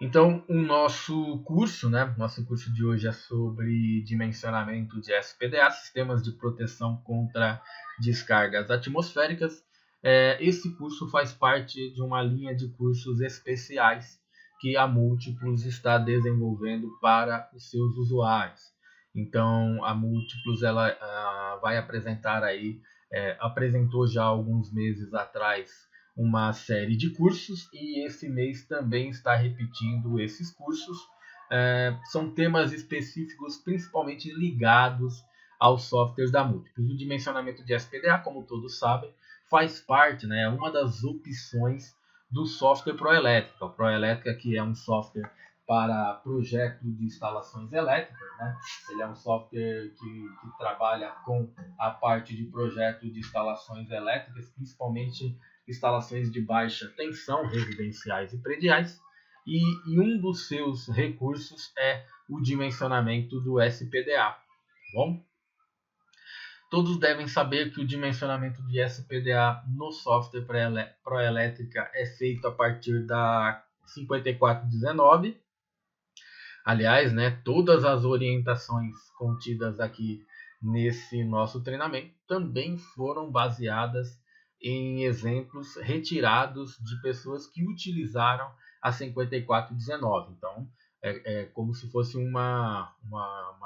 Então, o nosso curso, né? Nosso curso de hoje é sobre dimensionamento de SPDA, sistemas de proteção contra descargas atmosféricas. Esse curso faz parte de uma linha de cursos especiais que a Múltiplos está desenvolvendo para os seus usuários. Então, a Múltiplos ela vai apresentar aí, apresentou já há alguns meses atrás uma série de cursos e esse mês também está repetindo esses cursos. São temas específicos, principalmente ligados aos softwares da Múltiplos. O dimensionamento de SPDA, como todos sabem, faz parte, né, uma das opções do software Proelétrica. O Proelétrica, que é um software para projeto de instalações elétricas, né? Ele é um software que trabalha com a parte de projeto de instalações elétricas, principalmente instalações de baixa tensão, residenciais e prediais, e um dos seus recursos é o dimensionamento do SPDA. Tá bom? Todos devem saber que o dimensionamento de SPDA no software Proelétrica é feito a partir da 5419. Aliás, né, todas as orientações contidas aqui nesse nosso treinamento também foram baseadas em exemplos retirados de pessoas que utilizaram a 5419. Então, é como se fosse uma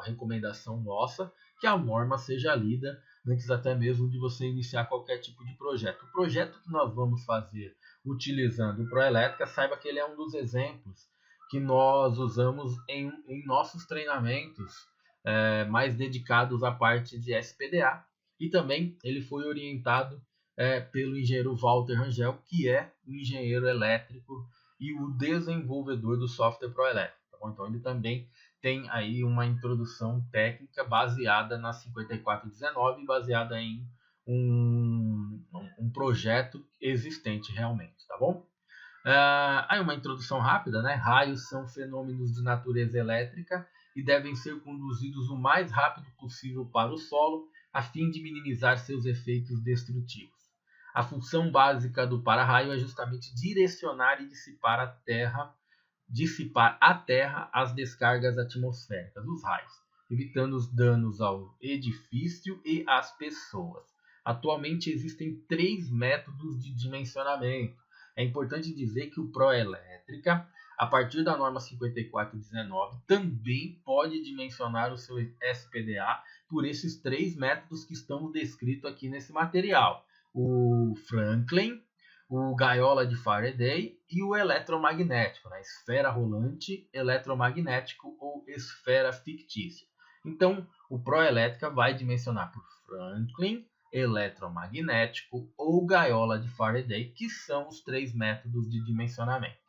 recomendação nossa que a norma seja lida antes até mesmo de você iniciar qualquer tipo de projeto. O projeto que nós vamos fazer utilizando o Proelétrica, saiba que ele é um dos exemplos que nós usamos em nossos treinamentos mais dedicados à parte de SPDA. E também ele foi orientado pelo engenheiro Walter Rangel, que é o engenheiro elétrico e o desenvolvedor do software Proelétrico. Tá bom? Então ele também tem aí uma introdução técnica baseada na 5419, baseada em um projeto existente realmente, tá bom? Aí uma introdução rápida, né? Raios são fenômenos de natureza elétrica e devem ser conduzidos o mais rápido possível para o solo, a fim de minimizar seus efeitos destrutivos. A função básica do para-raio é justamente direcionar e dissipar à Terra as descargas atmosféricas, os raios, evitando os danos ao edifício e às pessoas. Atualmente existem 3 métodos de dimensionamento. É importante dizer que o Proelétrica, a partir da norma 5419, também pode dimensionar o seu SPDA por esses 3 métodos que estão descritos aqui nesse material. O Franklin, o gaiola de Faraday e o eletromagnético, né? Esfera rolante, eletromagnético ou esfera fictícia. Então, o Proelétrica vai dimensionar por Franklin, eletromagnético ou gaiola de Faraday, que são os 3 métodos de dimensionamento.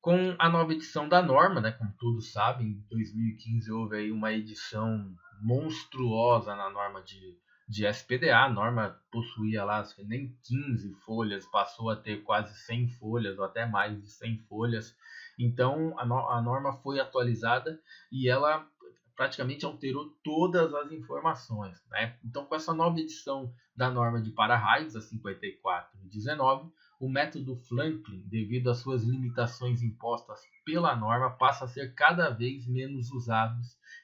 Com a nova edição da norma, né, como todos sabem, em 2015 houve aí uma edição monstruosa na norma de SPDA. A norma possuía lá nem 15 folhas, passou a ter quase 100 folhas ou até mais de 100 folhas. Então a norma foi atualizada e ela praticamente alterou todas as informações, né? Então, com essa nova edição da norma de para-raios, a 5419, o método Franklin, devido às suas limitações impostas pela norma, passa a ser cada vez menos usado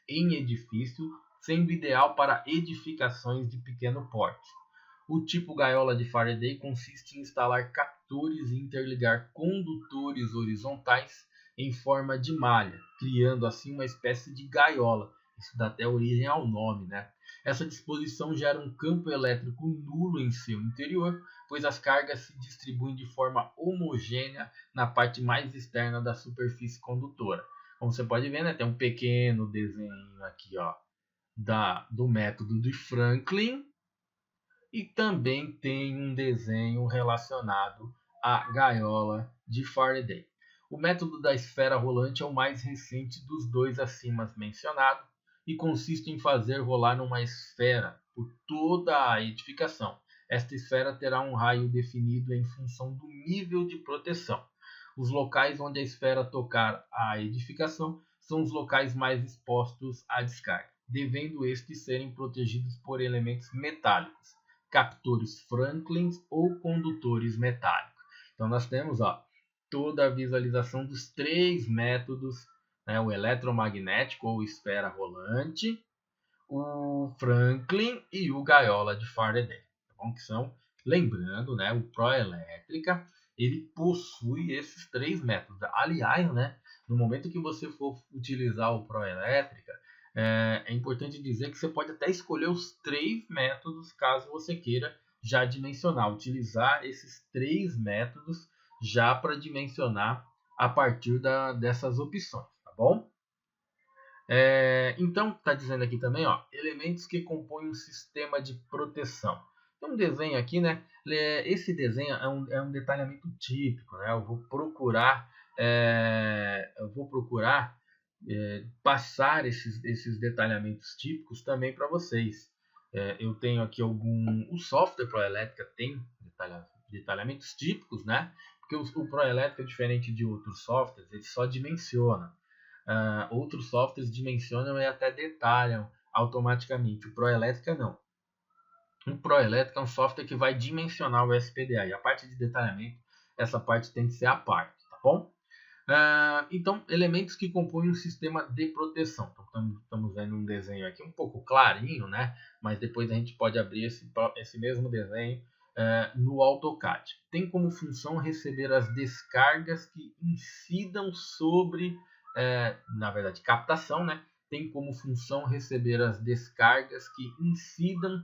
em edifício, sendo ideal para edificações de pequeno porte. O tipo gaiola de Faraday consiste em instalar captores e interligar condutores horizontais em forma de malha, criando assim uma espécie de gaiola. Isso dá até origem ao nome, né? Essa disposição gera um campo elétrico nulo em seu interior, pois as cargas se distribuem de forma homogênea na parte mais externa da superfície condutora. Como você pode ver, né, tem um pequeno desenho aqui, ó, do método de Franklin, e também tem um desenho relacionado à gaiola de Faraday. O método da esfera rolante é o mais recente dos dois acima mencionados e consiste em fazer rolar uma esfera por toda a edificação. Esta esfera terá um raio definido em função do nível de proteção. Os locais onde a esfera tocar a edificação são os locais mais expostos à descarga, devendo estes serem protegidos por elementos metálicos, captores Franklin ou condutores metálicos. Então nós temos, ó, toda a visualização dos três métodos, né, o eletromagnético ou esfera rolante, o Franklin e o gaiola de Faraday, tá bom? Que são, lembrando, né, o Proelétrica, ele possui esses três métodos. Aliás, né, no momento que você for utilizar o Proelétrica, é importante dizer que você pode até escolher os três métodos caso você queira já dimensionar, utilizar esses três métodos já para dimensionar a partir dessas opções, tá bom? Então, está dizendo aqui também, ó, elementos que compõem um sistema de proteção. Tem um desenho aqui, né? Esse desenho é um detalhamento típico, né? Eu vou procurar passar esses detalhamentos típicos também para vocês. Eu tenho aqui o software Proelétrica tem detalhamentos típicos, né? Porque o Proelétrica, diferente de outros softwares, ele só dimensiona. Outros softwares dimensionam e até detalham automaticamente. O Proelétrica não. O Proelétrica é um software que vai dimensionar o SPDA. E a parte de detalhamento, essa parte tem que ser à parte, tá bom? Então, elementos que compõem um sistema de proteção. Então, estamos vendo um desenho aqui um pouco clarinho, né? Mas depois a gente pode abrir esse mesmo desenho no AutoCAD. Tem como função receber as descargas que incidam sobre, na verdade, captação, né? Tem como função receber as descargas que incidam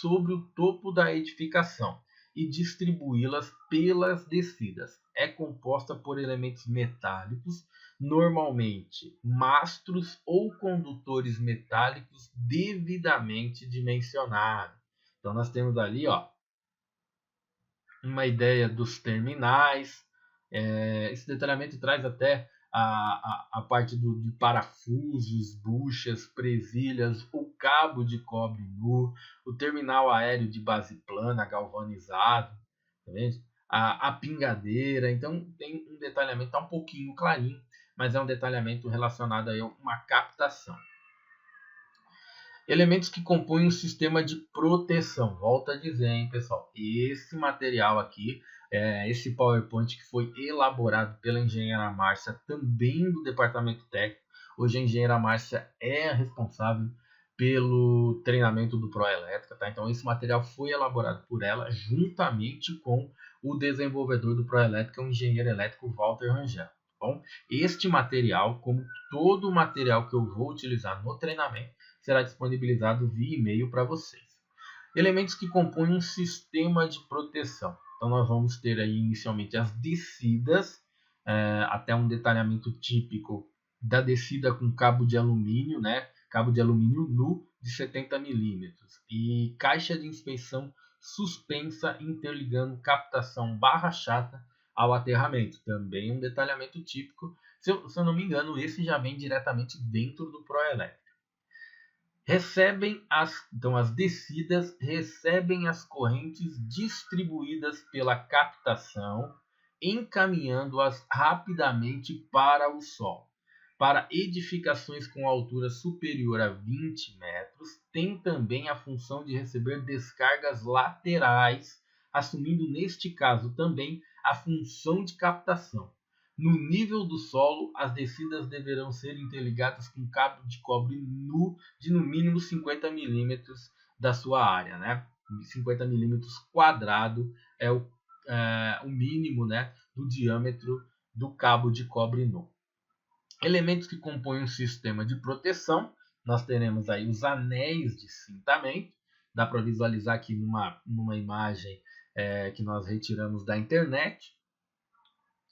sobre o topo da edificação e distribuí-las pelas descidas. É composta por elementos metálicos, normalmente mastros ou condutores metálicos devidamente dimensionados. Então nós temos ali, ó, uma ideia dos terminais. Esse detalhamento traz até a parte de parafusos, buchas, presilhas, o cabo de cobre nu, o terminal aéreo de base plana galvanizado, tá vendo? A pingadeira. Então tem um detalhamento, tá um pouquinho clarinho, mas é um detalhamento relacionado a uma captação. Elementos que compõem um sistema de proteção. Volto a dizer, hein, pessoal. Esse material aqui, esse PowerPoint que foi elaborado pela engenheira Márcia, também do departamento técnico. Hoje a engenheira Márcia é a responsável pelo treinamento do Proelétrica, tá? Então esse material foi elaborado por ela juntamente com o desenvolvedor do Proelétrica, o engenheiro elétrico Walter Rangel. Bom, este material, como todo o material que eu vou utilizar no treinamento, será disponibilizado via e-mail para vocês. Elementos que compõem um sistema de proteção. Então nós vamos ter aí inicialmente as descidas, até um detalhamento típico da descida com cabo de alumínio, né? Cabo de alumínio nu de 70 milímetros e caixa de inspeção suspensa interligando captação barra chata ao aterramento. Também um detalhamento típico. Se eu não me engano, esse já vem diretamente dentro do Proelétrica. Então as descidas recebem as correntes distribuídas pela captação, encaminhando-as rapidamente para o solo. Para edificações com altura superior a 20 metros, tem também a função de receber descargas laterais, assumindo neste caso também a função de captação. No nível do solo, as descidas deverão ser interligadas com cabo de cobre nu de no mínimo 50 milímetros da sua área, né? 50 milímetros quadrado é o mínimo, né, do diâmetro do cabo de cobre nu. Elementos que compõem um sistema de proteção, nós teremos aí os anéis de cintamento. Dá para visualizar aqui numa imagem que nós retiramos da internet.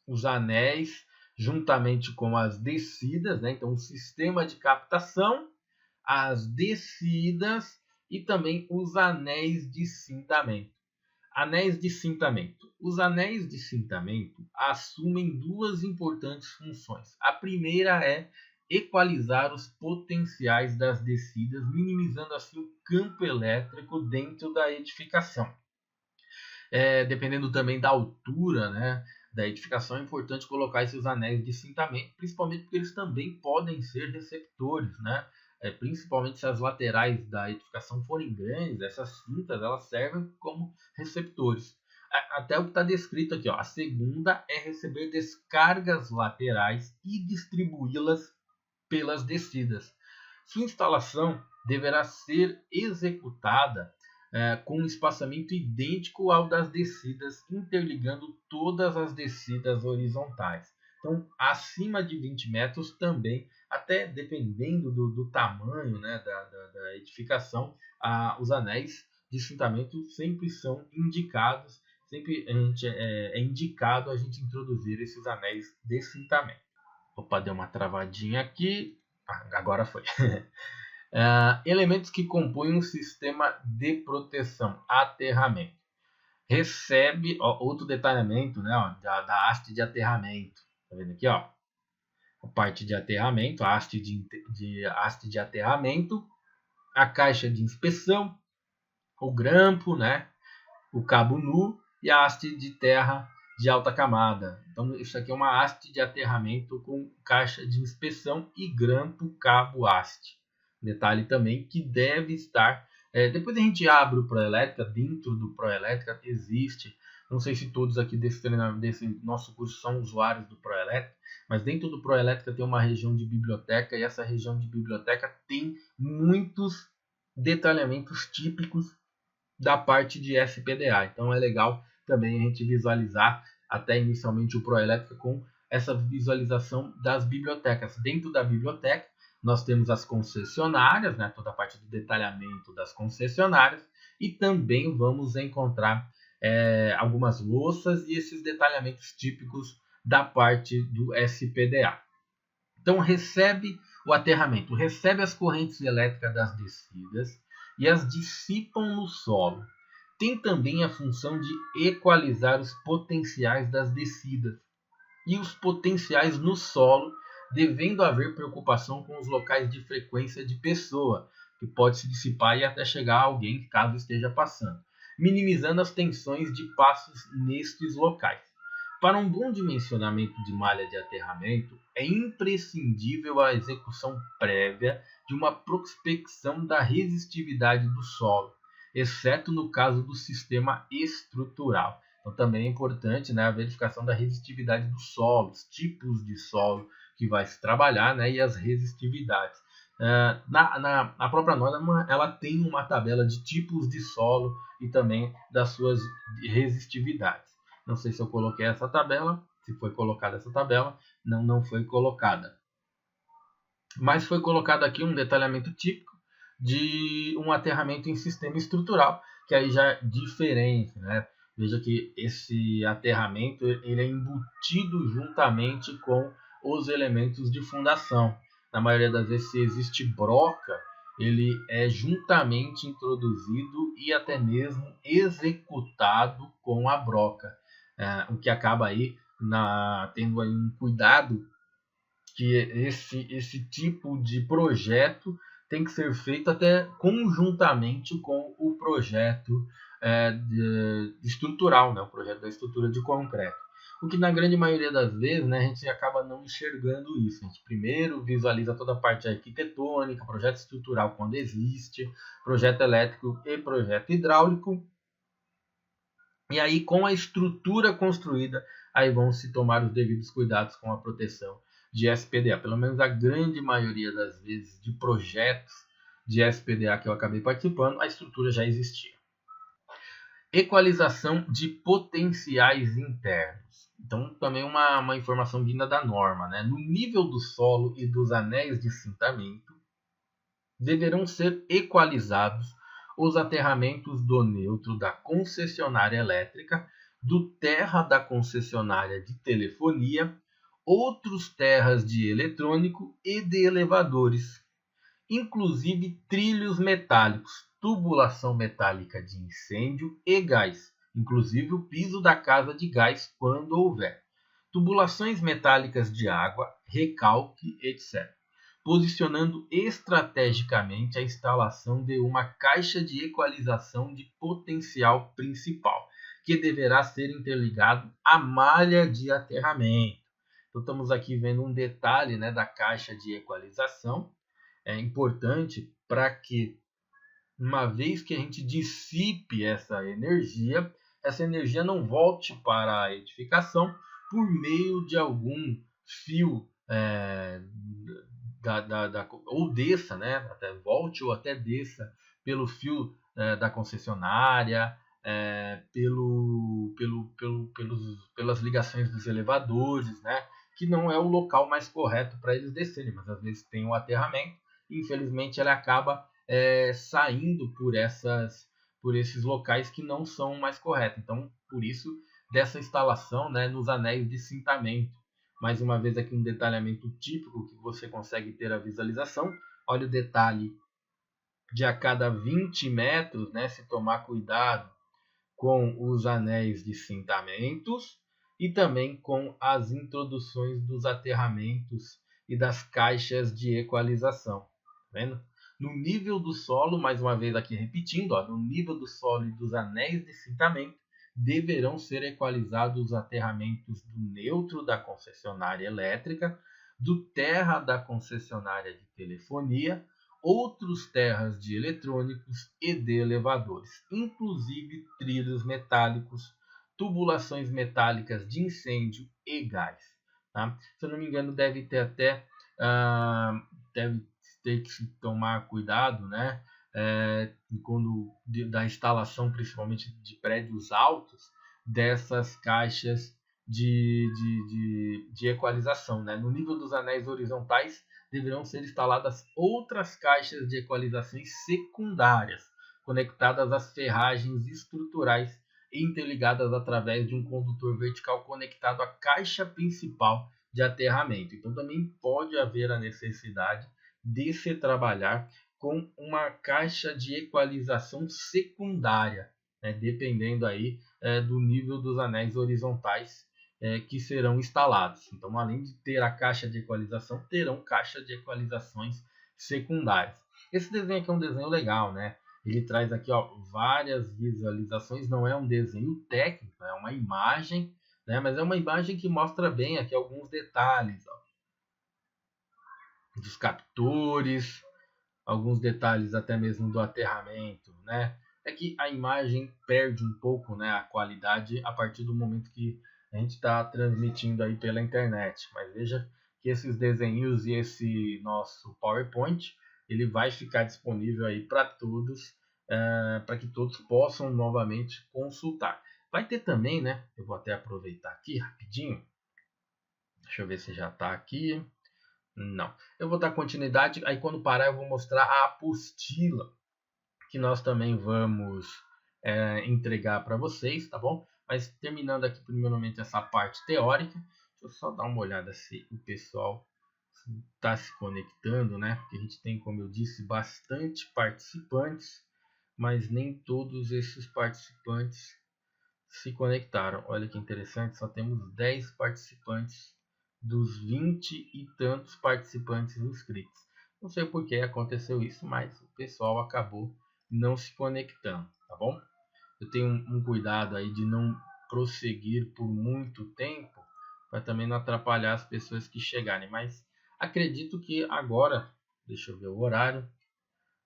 Os anéis juntamente com as descidas, né? Então o sistema de captação, as descidas e também os anéis de cintamento. Anéis de cintamento. Os anéis de cintamento assumem duas importantes funções. A primeira é equalizar os potenciais das descidas, minimizando assim o campo elétrico dentro da edificação. Dependendo também da altura, né, da edificação, é importante colocar esses anéis de cintamento, principalmente porque eles também podem ser receptores, né? Principalmente se as laterais da edificação forem grandes, essas cintas elas servem como receptores. até o que está descrito aqui, ó. A segunda é receber descargas laterais e distribuí-las pelas descidas. Sua instalação deverá ser executada com um espaçamento idêntico ao das descidas, interligando todas as descidas horizontais. Então, acima de 20 metros também, até dependendo do tamanho, né, da edificação, os anéis de cintamento sempre são indicados, sempre é indicado a gente introduzir esses anéis de cintamento. Opa, deu uma travadinha aqui. Agora foi. Elementos que compõem um sistema de proteção, aterramento. Recebe outro detalhamento, né, da haste de aterramento. Tá vendo aqui, ó? A parte de aterramento, a haste de aterramento, a caixa de inspeção, o grampo, né, o cabo nu e a haste de terra de alta camada. Então, isso aqui é uma haste de aterramento com caixa de inspeção e grampo, cabo, haste. Detalhe também que deve estar... depois a gente abre o Proelétrica. Dentro do Proelétrica existe... Não sei se todos aqui desse nosso curso são usuários do Proelétrica, mas dentro do Proelétrica tem uma região de biblioteca, e essa região de biblioteca tem muitos detalhamentos típicos da parte de SPDA. Então é legal também a gente visualizar até inicialmente o Proelétrica com essa visualização das bibliotecas. Dentro da biblioteca nós temos as concessionárias, né, toda a parte do detalhamento das concessionárias, e também vamos encontrar algumas louças e esses detalhamentos típicos da parte do SPDA. Então recebe o aterramento, recebe as correntes elétricas das descidas e as dissipam no solo. Tem também a função de equalizar os potenciais das descidas e os potenciais no solo, devendo haver preocupação com os locais de frequência de pessoa, que pode se dissipar e até chegar a alguém caso esteja passando, minimizando as tensões de passos nestes locais. Para um bom dimensionamento de malha de aterramento, é imprescindível a execução prévia de uma prospecção da resistividade do solo, exceto no caso do sistema estrutural. Então também é importante, né, a verificação da resistividade do solo, os tipos de solo que vai se trabalhar, né, e as resistividades. Na própria norma ela tem uma tabela de tipos de solo e também das suas resistividades. Não sei se eu coloquei essa tabela, se foi colocada essa tabela, não foi colocada. Mas foi colocado aqui um detalhamento típico de um aterramento em sistema estrutural, que aí já é diferente, né? Veja que esse aterramento ele é embutido juntamente com os elementos de fundação. Na maioria das vezes, se existe broca, ele é juntamente introduzido e até mesmo executado com a broca. O que acaba aí tendo aí um cuidado que esse tipo de projeto tem que ser feito até conjuntamente com o projeto estrutural, né? O projeto da estrutura de concreto. O que na grande maioria das vezes, né, a gente acaba não enxergando isso. A gente primeiro visualiza toda a parte arquitetônica, projeto estrutural quando existe, projeto elétrico e projeto hidráulico. E aí, com a estrutura construída, aí vão se tomar os devidos cuidados com a proteção de SPDA. Pelo menos a grande maioria das vezes de projetos de SPDA que eu acabei participando, a estrutura já existia. Equalização de potenciais internos. Então, também uma informação vinda da norma, né? No nível do solo e dos anéis de cintamento, deverão ser equalizados os aterramentos do neutro da concessionária elétrica, do terra da concessionária de telefonia, outros terras de eletrônico e de elevadores, inclusive trilhos metálicos, tubulação metálica de incêndio e gás, inclusive o piso da casa de gás quando houver, tubulações metálicas de água, recalque, etc. Posicionando estrategicamente a instalação de uma caixa de equalização de potencial principal, que deverá ser interligado à malha de aterramento. Então, estamos aqui vendo um detalhe, né, da caixa de equalização. É importante para que, uma vez que a gente dissipe essa energia, essa energia não volte para a edificação por meio de algum fio ou desça, né, até volte ou até desça pelo fio da concessionária, pelas ligações dos elevadores, né, que não é o local mais correto para eles descerem, mas às vezes tem um aterramento e infelizmente ele acaba saindo por esses locais que não são mais corretos. Então, por isso, dessa instalação, né, nos anéis de cintamento. Mais uma vez aqui um detalhamento típico que você consegue ter a visualização. Olha o detalhe de a cada 20 metros, né, se tomar cuidado com os anéis de cintamentos e também com as introduções dos aterramentos e das caixas de equalização. Tá vendo? No nível do solo, mais uma vez aqui repetindo, ó, no nível do solo e dos anéis de cintamento, deverão ser equalizados os aterramentos do neutro da concessionária elétrica, do terra da concessionária de telefonia, outros terras de eletrônicos e de elevadores, inclusive trilhos metálicos, tubulações metálicas de incêndio e gás. Tá? Se eu não me engano, deve ter até deve ter que se tomar cuidado, né? Quando da instalação, principalmente de prédios altos, dessas caixas de equalização. Né? No nível dos anéis horizontais, deverão ser instaladas outras caixas de equalizações secundárias, conectadas às ferragens estruturais e interligadas através de um condutor vertical conectado à caixa principal de aterramento. Então também pode haver a necessidade de se trabalhar com uma caixa de equalização secundária, né, dependendo aí do nível dos anéis horizontais que serão instalados. Então, além de ter a caixa de equalização, terão caixa de equalizações secundárias. Esse desenho aqui é um desenho legal, né? Ele traz aqui várias visualizações, não é um desenho técnico, é uma imagem, né? Mas é uma imagem que mostra bem aqui alguns detalhes dos captores, alguns detalhes até mesmo do aterramento, né? É que a imagem perde um pouco, né, a qualidade a partir do momento que a gente está transmitindo aí pela internet. Mas veja que esses desenhos e esse nosso PowerPoint, ele vai ficar disponível aí para todos, para que todos possam novamente consultar. Vai ter também, né? Eu vou até aproveitar aqui rapidinho. Deixa eu ver se já está aqui. Não. Eu vou dar continuidade, aí quando parar eu vou mostrar a apostila que nós também vamos entregar para vocês, tá bom? Mas terminando aqui primeiramente essa parte teórica, deixa eu só dar uma olhada se o pessoal está se conectando, né? Porque a gente tem, como eu disse, bastante participantes, mas nem todos esses participantes se conectaram. Olha que interessante, só temos 10 participantes dos 20 e tantos participantes inscritos. Não sei por que aconteceu isso, mas o pessoal acabou não se conectando, tá bom? Eu tenho um cuidado aí de não prosseguir por muito tempo, para também não atrapalhar as pessoas que chegarem, mas acredito que agora, deixa eu ver o horário,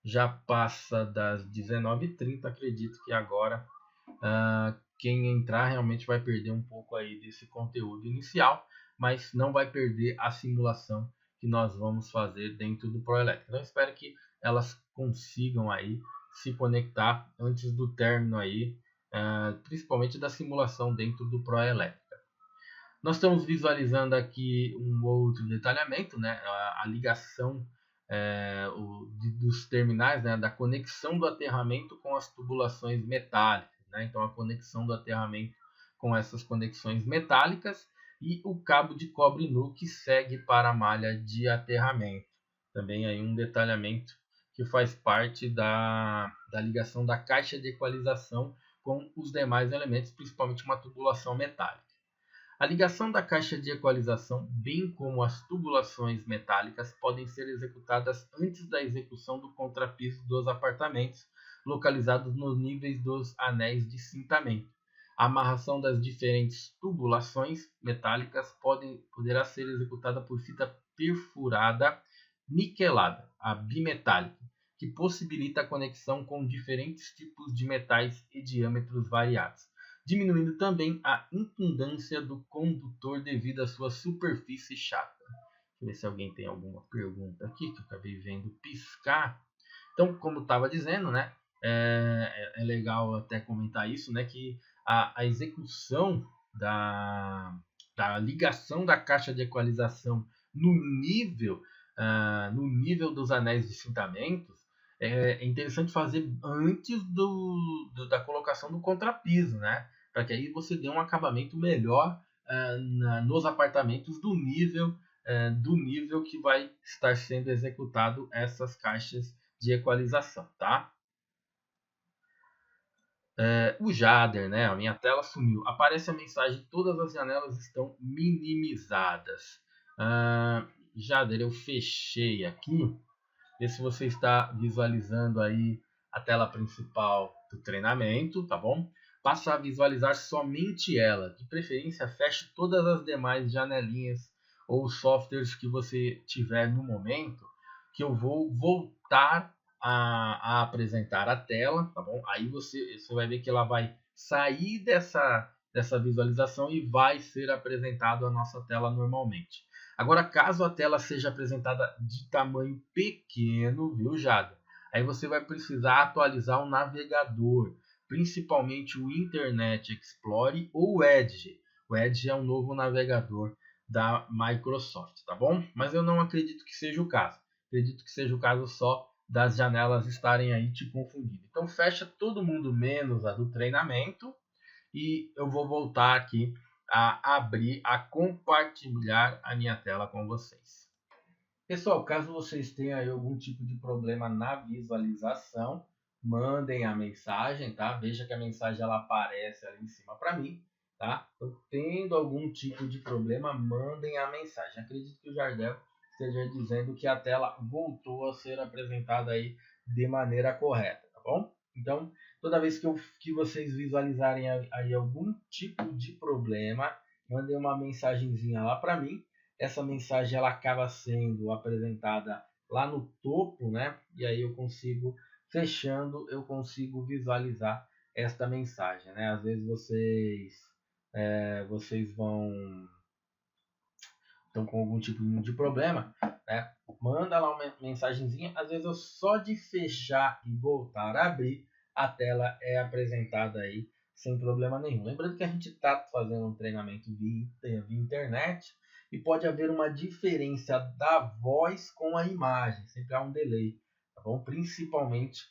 já passa das 19h30, acredito que agora quem entrar realmente vai perder um pouco aí desse conteúdo inicial, mas não vai perder a simulação que nós vamos fazer dentro do Proelétrica. Então espero que elas consigam aí se conectar antes do término aí, principalmente da simulação dentro do Proelétrica. Nós estamos visualizando aqui um outro detalhamento, né? A ligação dos terminais, né? Da conexão do aterramento com as tubulações metálicas. Né? Então, a conexão do aterramento com essas conexões metálicas e o cabo de cobre nu que segue para a malha de aterramento. Também aí um detalhamento que faz parte da ligação da caixa de equalização com os demais elementos, principalmente uma tubulação metálica. A ligação da caixa de equalização, bem como as tubulações metálicas, podem ser executadas antes da execução do contrapiso dos apartamentos, localizados nos níveis dos anéis de cintamento. A amarração das diferentes tubulações metálicas poderá ser executada por fita perfurada niquelada, a bimetálica, que possibilita a conexão com diferentes tipos de metais e diâmetros variados. diminuindo também a impedância do condutor devido à sua superfície chata. Deixa eu ver se alguém tem alguma pergunta aqui, que eu acabei vendo piscar. Então, como estava dizendo, né, é legal até comentar isso, né, que a execução da ligação da caixa de equalização no nível dos anéis de cintamentos é interessante fazer antes da colocação do contrapiso, né, para que aí você dê um acabamento melhor nos apartamentos do nível que vai estar sendo executado essas caixas de equalização, tá? O Jader, né? A minha tela sumiu. Aparece a mensagem: todas as janelas estão minimizadas. Jader, eu fechei aqui. Vê se você está visualizando aí a tela principal do treinamento, tá bom? Passa a visualizar somente ela. De preferência, feche todas as demais janelinhas ou softwares que você tiver no momento, que eu vou voltar a apresentar a tela, tá bom? Aí você vai ver que ela vai sair dessa visualização e vai ser apresentado a nossa tela normalmente. Agora, caso a tela seja apresentada de tamanho pequeno, viu, Jada? Aí você vai precisar atualizar o navegador, principalmente o Internet Explorer ou o Edge. O Edge é um novo navegador da Microsoft, tá bom? Mas eu não acredito que seja o caso. Acredito que seja o caso só das janelas estarem aí te confundindo. Então fecha todo mundo menos a do treinamento e eu vou voltar aqui a abrir, a compartilhar a minha tela com vocês. Pessoal, caso vocês tenham aí algum tipo de problema na visualização, mandem a mensagem, tá? Veja que a mensagem ela aparece ali em cima para mim, tá? Então, tendo algum tipo de problema, mandem a mensagem. Acredito que o Jardel esteja dizendo que a tela voltou a ser apresentada aí de maneira correta, tá bom? Então, toda vez que vocês visualizarem aí algum tipo de problema, mandem uma mensagenzinha lá para mim. Essa mensagem ela acaba sendo apresentada lá no topo, né? E aí eu consigo, fechando, eu consigo visualizar esta mensagem, né? Às vezes vocês estão com algum tipo de problema, né? Manda lá uma mensagenzinha. Às vezes eu só de fechar e voltar a abrir, a tela é apresentada aí sem problema nenhum. Lembrando que a gente está fazendo um treinamento via internet e pode haver uma diferença da voz com a imagem, sempre há um delay, tá bom? Principalmente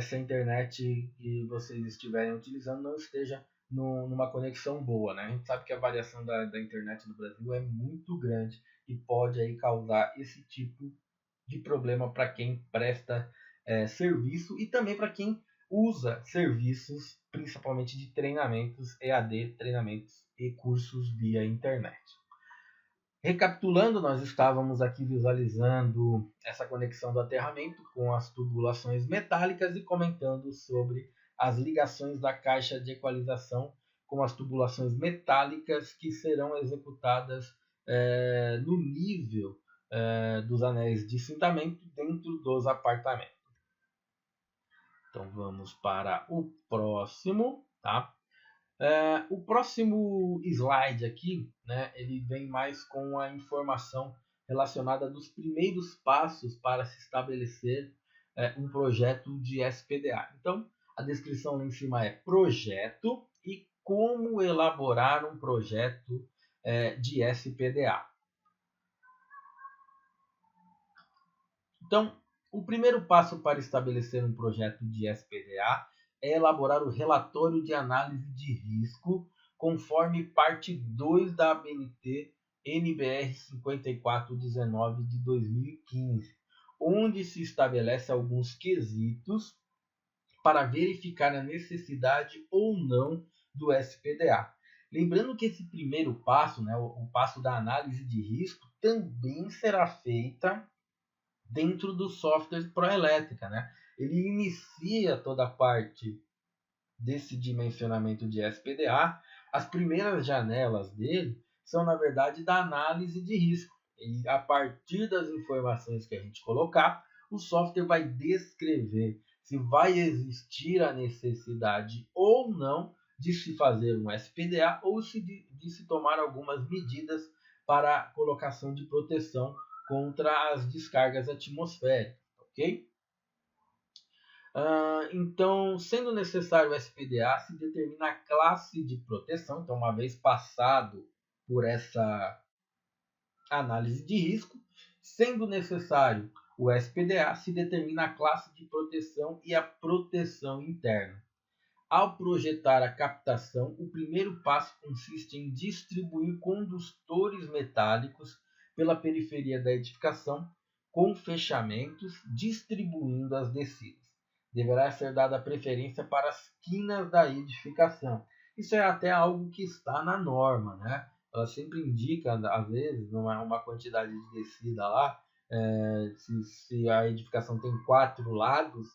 se a internet que vocês estiverem utilizando não esteja numa conexão boa, né? A gente sabe que a variação da internet no Brasil é muito grande e pode aí causar esse tipo de problema para quem presta serviço e também para quem usa serviços, principalmente de treinamentos EAD, treinamentos e cursos via internet. Recapitulando, nós estávamos aqui visualizando essa conexão do aterramento com as tubulações metálicas e comentando sobre as ligações da caixa de equalização com as tubulações metálicas que serão executadas no nível dos anéis de cintamento dentro dos apartamentos. Então vamos para o próximo, tá? O próximo slide aqui, né, ele vem mais com a informação relacionada dos primeiros passos para se estabelecer um projeto de SPDA. Então, a descrição lá em cima é projeto e como elaborar um projeto de SPDA. Então, o primeiro passo para estabelecer um projeto de SPDA é elaborar o relatório de análise de risco conforme parte 2 da ABNT NBR 5419 de 2015, onde se estabelece alguns quesitos para verificar a necessidade ou não do SPDA. Lembrando que esse primeiro passo, né, o passo da análise de risco, também será feita dentro do software Proelétrica, né? Ele inicia toda a parte desse dimensionamento de SPDA. As primeiras janelas dele são, na verdade, da análise de risco. E a partir das informações que a gente colocar, o software vai descrever se vai existir a necessidade ou não de se fazer um SPDA ou de se tomar algumas medidas para a colocação de proteção contra as descargas atmosféricas, ok? Então, sendo necessário o SPDA, se determina a classe de proteção. Então, uma vez passado por essa análise de risco, sendo necessário o SPDA, se determina a classe de proteção e a proteção interna. Ao projetar a captação, o primeiro passo consiste em distribuir condutores metálicos pela periferia da edificação com fechamentos, distribuindo as descidas. Deverá ser dada preferência para as quinas da edificação. Isso é até algo que está na norma, né? Ela sempre indica, às vezes, uma quantidade de descida lá, se a edificação tem 4 lados,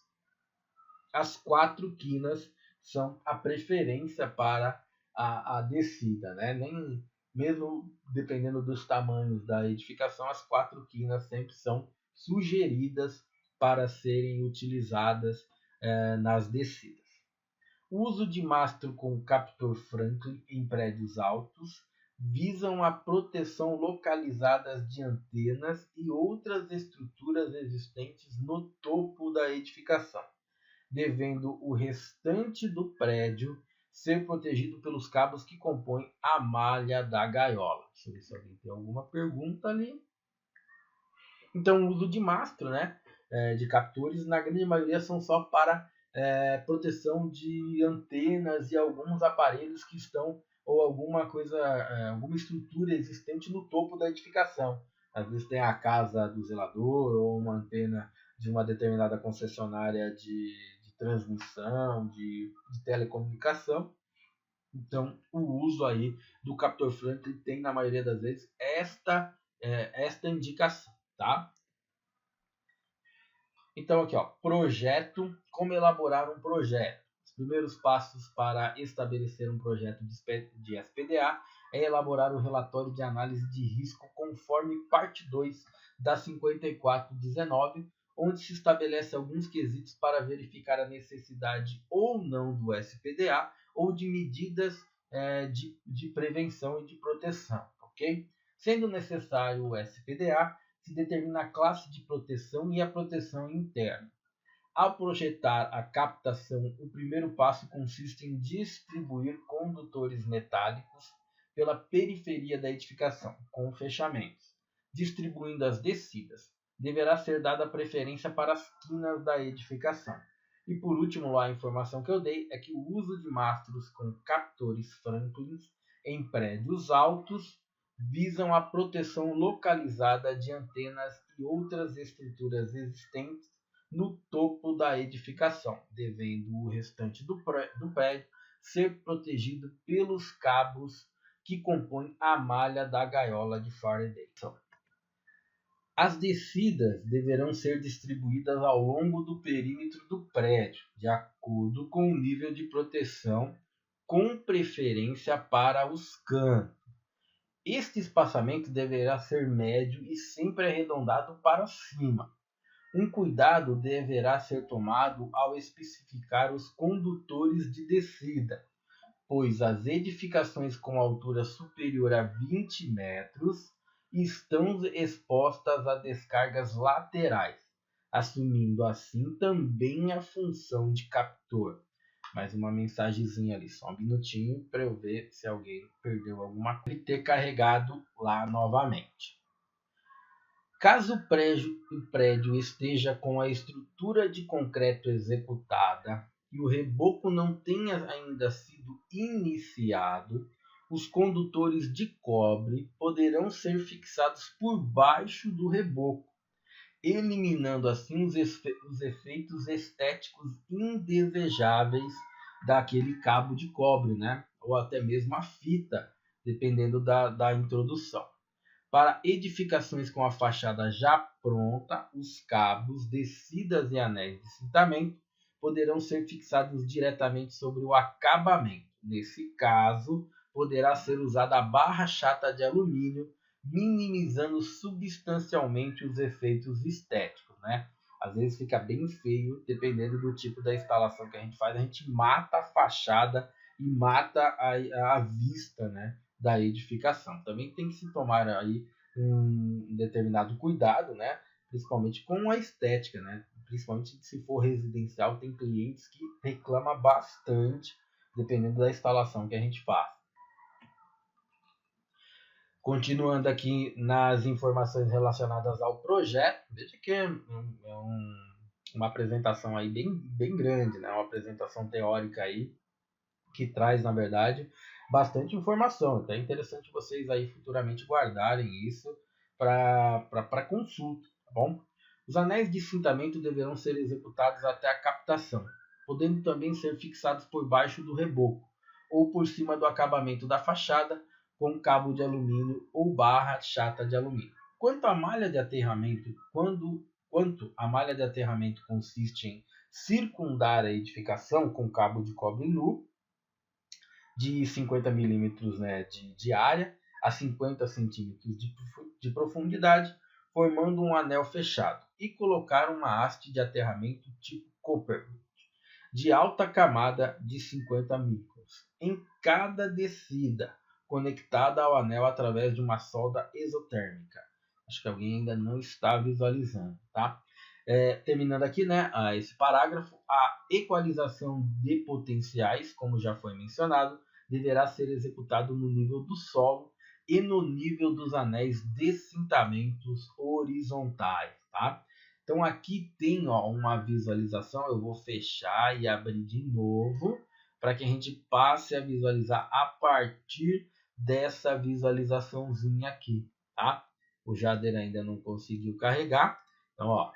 as 4 quinas são a preferência para a descida, né? Nem mesmo dependendo dos tamanhos da edificação, as 4 quinas sempre são sugeridas para serem utilizadas nas descidas. O uso de mastro com captor Franklin em prédios altos visam a proteção localizada de antenas e outras estruturas existentes no topo da edificação, devendo o restante do prédio ser protegido pelos cabos que compõem a malha da gaiola. Deixa eu ver se alguém tem alguma pergunta ali. Então, o uso de mastro, né, de captores, na grande maioria são só para proteção de antenas e alguns aparelhos que estão, ou alguma coisa, alguma estrutura existente no topo da edificação. Às vezes tem a casa do zelador ou uma antena de uma determinada concessionária de transmissão, de telecomunicação. Então, o uso aí do captor Franklin tem, na maioria das vezes, esta indicação, tá? Então, aqui, ó, projeto, como elaborar um projeto. Os primeiros passos para estabelecer um projeto de SPDA é elaborar o relatório de análise de risco conforme parte 2 da 5419, onde se estabelece alguns quesitos para verificar a necessidade ou não do SPDA ou de medidas de prevenção e de proteção, ok? Sendo necessário o SPDA, se determina a classe de proteção e a proteção interna. Ao projetar a captação, o primeiro passo consiste em distribuir condutores metálicos pela periferia da edificação, com fechamentos, distribuindo as descidas. Deverá ser dada preferência para as quinas da edificação. E por último, a informação que eu dei é que o uso de mastros com captores Franklin em prédios altos visam a proteção localizada de antenas e outras estruturas existentes no topo da edificação, devendo o restante do prédio ser protegido pelos cabos que compõem a malha da gaiola de Faraday. As descidas deverão ser distribuídas ao longo do perímetro do prédio, de acordo com o nível de proteção, com preferência para os cantos. Este espaçamento deverá ser médio e sempre arredondado para cima. Um cuidado deverá ser tomado ao especificar os condutores de descida, pois as edificações com altura superior a 20 metros estão expostas a descargas laterais, assumindo assim também a função de captor. Mais uma mensagenzinha ali, só um minutinho para eu ver se alguém perdeu alguma coisa e ter carregado lá novamente. Caso o prédio esteja com a estrutura de concreto executada e o reboco não tenha ainda sido iniciado, os condutores de cobre poderão ser fixados por baixo do reboco, eliminando assim os efeitos estéticos indesejáveis daquele cabo de cobre, né? Ou até mesmo a fita, dependendo da introdução. Para edificações com a fachada já pronta, os cabos, descidas e anéis de cintamento poderão ser fixados diretamente sobre o acabamento. Nesse caso, poderá ser usada a barra chata de alumínio, minimizando substancialmente os efeitos estéticos, né? Às vezes fica bem feio, dependendo do tipo da instalação que a gente faz, a gente mata a fachada e mata a vista, né, da edificação. Também tem que se tomar aí um determinado cuidado, né, principalmente com a estética, né, principalmente se for residencial, tem clientes que reclamam bastante, dependendo da instalação que a gente faz. Continuando aqui nas informações relacionadas ao projeto, veja que é uma apresentação aí bem grande, né? Uma apresentação teórica aí que traz, na verdade, bastante informação. Então é interessante vocês aí futuramente guardarem isso para consulta, tá bom? Os anéis de cintamento deverão ser executados até a captação, podendo também ser fixados por baixo do reboco ou por cima do acabamento da fachada com cabo de alumínio ou barra chata de alumínio. Quanto à malha de aterramento, quanto a malha de aterramento consiste em circundar a edificação com cabo de cobre nu de 50 milímetros, né, de área a 50 centímetros de profundidade, formando um anel fechado, e colocar uma haste de aterramento tipo Copperwood, de alta camada de 50 microns, em cada descida, conectada ao anel através de uma solda exotérmica. Acho que alguém ainda não está visualizando, tá? Terminando aqui, né, esse parágrafo, a equalização de potenciais, como já foi mencionado, deverá ser executado no nível do solo e no nível dos anéis de cintamentos horizontais, tá? Então aqui tem, ó, uma visualização, eu vou fechar e abrir de novo para que a gente passe a visualizar a partir dessa visualizaçãozinha aqui, tá? O Jader ainda não conseguiu carregar, então ó,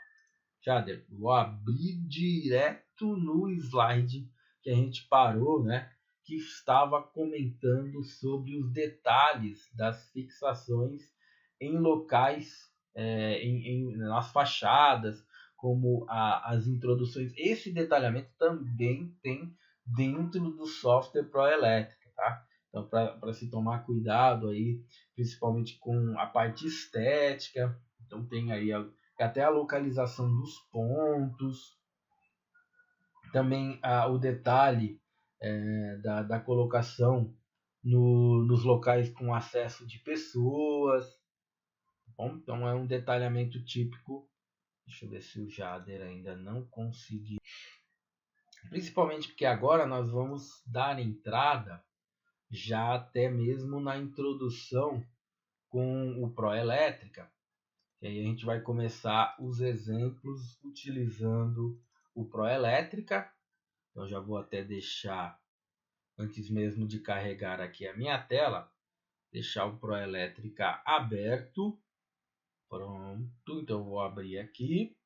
Jader, vou abrir direto no slide que a gente parou, né? Que estava comentando sobre os detalhes das fixações em locais, nas fachadas, como as introduções. Esse detalhamento também tem dentro do software Proelétrica, tá? Então, para se tomar cuidado aí, principalmente com a parte estética, então tem aí até a localização dos pontos, também o detalhe da colocação nos locais com acesso de pessoas. Bom, então é um detalhamento típico. Deixa eu ver se o Jader ainda não conseguiu. Principalmente porque agora nós vamos dar entrada já até mesmo na introdução com o Proelétrica. E aí a gente vai começar os exemplos utilizando o Proelétrica. Então já vou até deixar, antes mesmo de carregar aqui a minha tela, deixar o Proelétrica aberto. Pronto, então eu vou abrir aqui.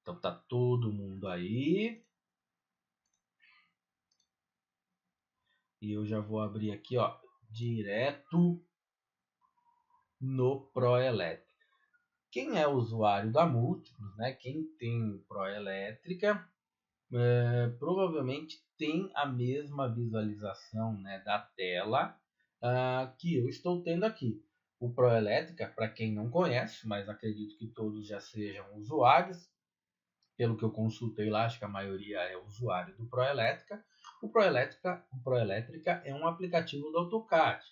Então tá todo mundo aí. E eu já vou abrir aqui, ó, direto no Proelétrica. Quem é usuário da Múltiplos, né? Quem tem Proelétrica, provavelmente tem a mesma visualização, né, da tela que eu estou tendo aqui. O Proelétrica, para quem não conhece, mas acredito que todos já sejam usuários, pelo que eu consultei lá, acho que a maioria é usuário do Proelétrica. O Proelétrica é um aplicativo do AutoCAD.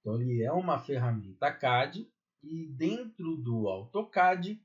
Então ele é uma ferramenta CAD e dentro do AutoCAD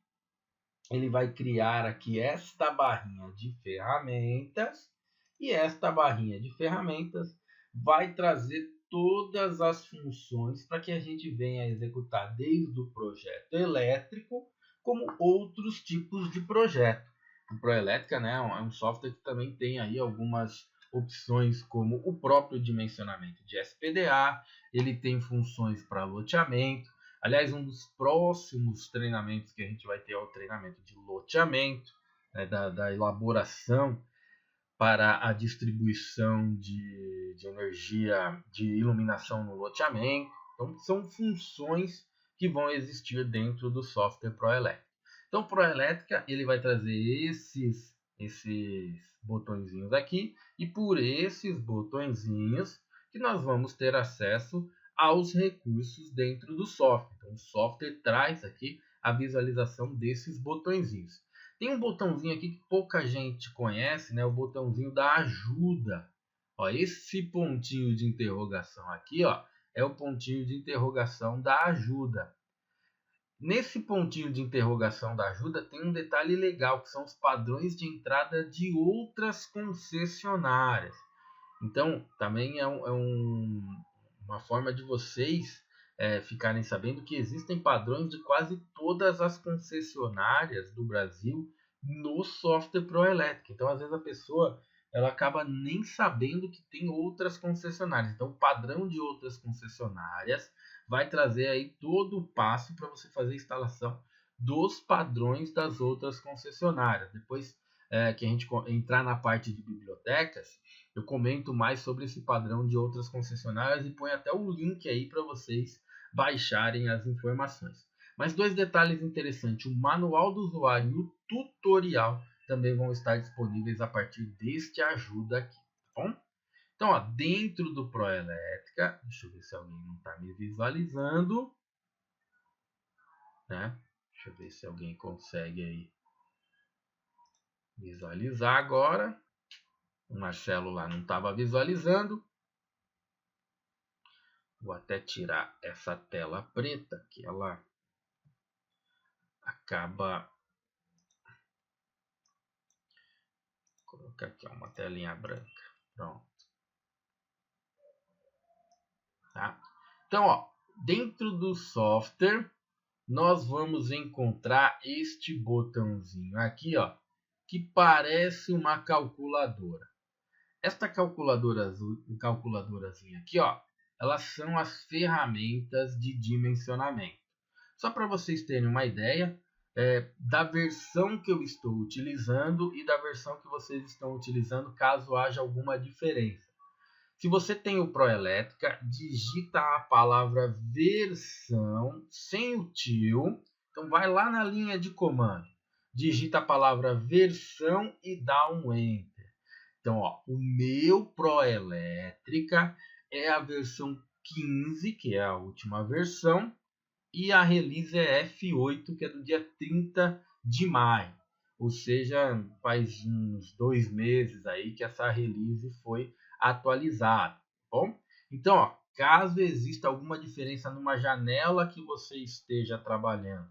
ele vai criar aqui esta barrinha de ferramentas e esta barrinha de ferramentas vai trazer todas as funções para que a gente venha executar desde o projeto elétrico como outros tipos de projeto. O Proelétrica, né, é um software que também tem aí algumas opções como o próprio dimensionamento de SPDA, ele tem funções para loteamento. Aliás, um dos próximos treinamentos que a gente vai ter é o treinamento de loteamento, né, da elaboração para a distribuição de energia de iluminação no loteamento. Então, são funções que vão existir dentro do software Proelétrica. Então, o Proelétrica ele vai trazer esses botõezinhos aqui, e por esses botõezinhos que nós vamos ter acesso aos recursos dentro do software. Então, o software traz aqui a visualização desses botõezinhos. Tem um botãozinho aqui que pouca gente conhece, né? O botãozinho da ajuda. Ó, esse pontinho de interrogação aqui, ó, é o pontinho de interrogação da ajuda. Nesse pontinho de interrogação da ajuda tem um detalhe legal, que são os padrões de entrada de outras concessionárias. Então, também uma forma de vocês ficarem sabendo que existem padrões de quase todas as concessionárias do Brasil no software Proelétrica. Então, às vezes a pessoa ela acaba nem sabendo que tem outras concessionárias. Então, o padrão de outras concessionárias vai trazer aí todo o passo para você fazer a instalação dos padrões das outras concessionárias. Depois que a gente entrar na parte de bibliotecas, eu comento mais sobre esse padrão de outras concessionárias e ponho até o link aí para vocês baixarem as informações. Mas dois detalhes interessantes, o manual do usuário e o tutorial também vão estar disponíveis a partir deste ajuda aqui, tá bom? Então, ó, dentro do Proelétrica, deixa eu ver se alguém não está me visualizando, né? Deixa eu ver se alguém consegue aí visualizar agora. O Marcelo lá não estava visualizando. Vou até tirar essa tela preta, que ela acaba... Vou colocar aqui uma telinha branca. Pronto. Tá? Então, ó, dentro do software, nós vamos encontrar este botãozinho aqui, ó, que parece uma calculadora. Esta calculadorazinha aqui, ó, elas são as ferramentas de dimensionamento. Só para vocês terem uma ideia da versão que eu estou utilizando e da versão que vocês estão utilizando, caso haja alguma diferença. Se você tem o Proelétrica, digita a palavra versão sem o tio. Então vai lá na linha de comando, digita a palavra versão e dá um Enter. Então, ó, o meu Proelétrica é a versão 15, que é a última versão, e a release é F8, que é do dia 30 de maio. Ou seja, faz uns 2 meses aí que essa release foi atualizada. Tá bom? Então, ó, caso exista alguma diferença numa janela que você esteja trabalhando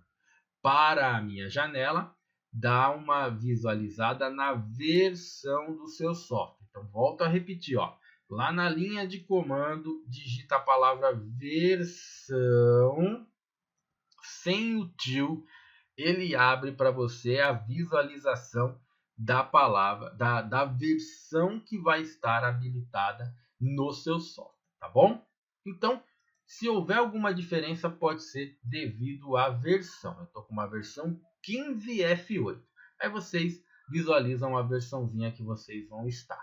para a minha janela, dá uma visualizada na versão do seu software. Então, volto a repetir, ó. Lá na linha de comando, digita a palavra versão sem o tio, ele abre para você a visualização da palavra, da versão que vai estar habilitada no seu software, tá bom? Então, se houver alguma diferença, pode ser devido à versão. Eu estou com uma versão 15F8. Aí vocês visualizam a versãozinha que vocês vão estar.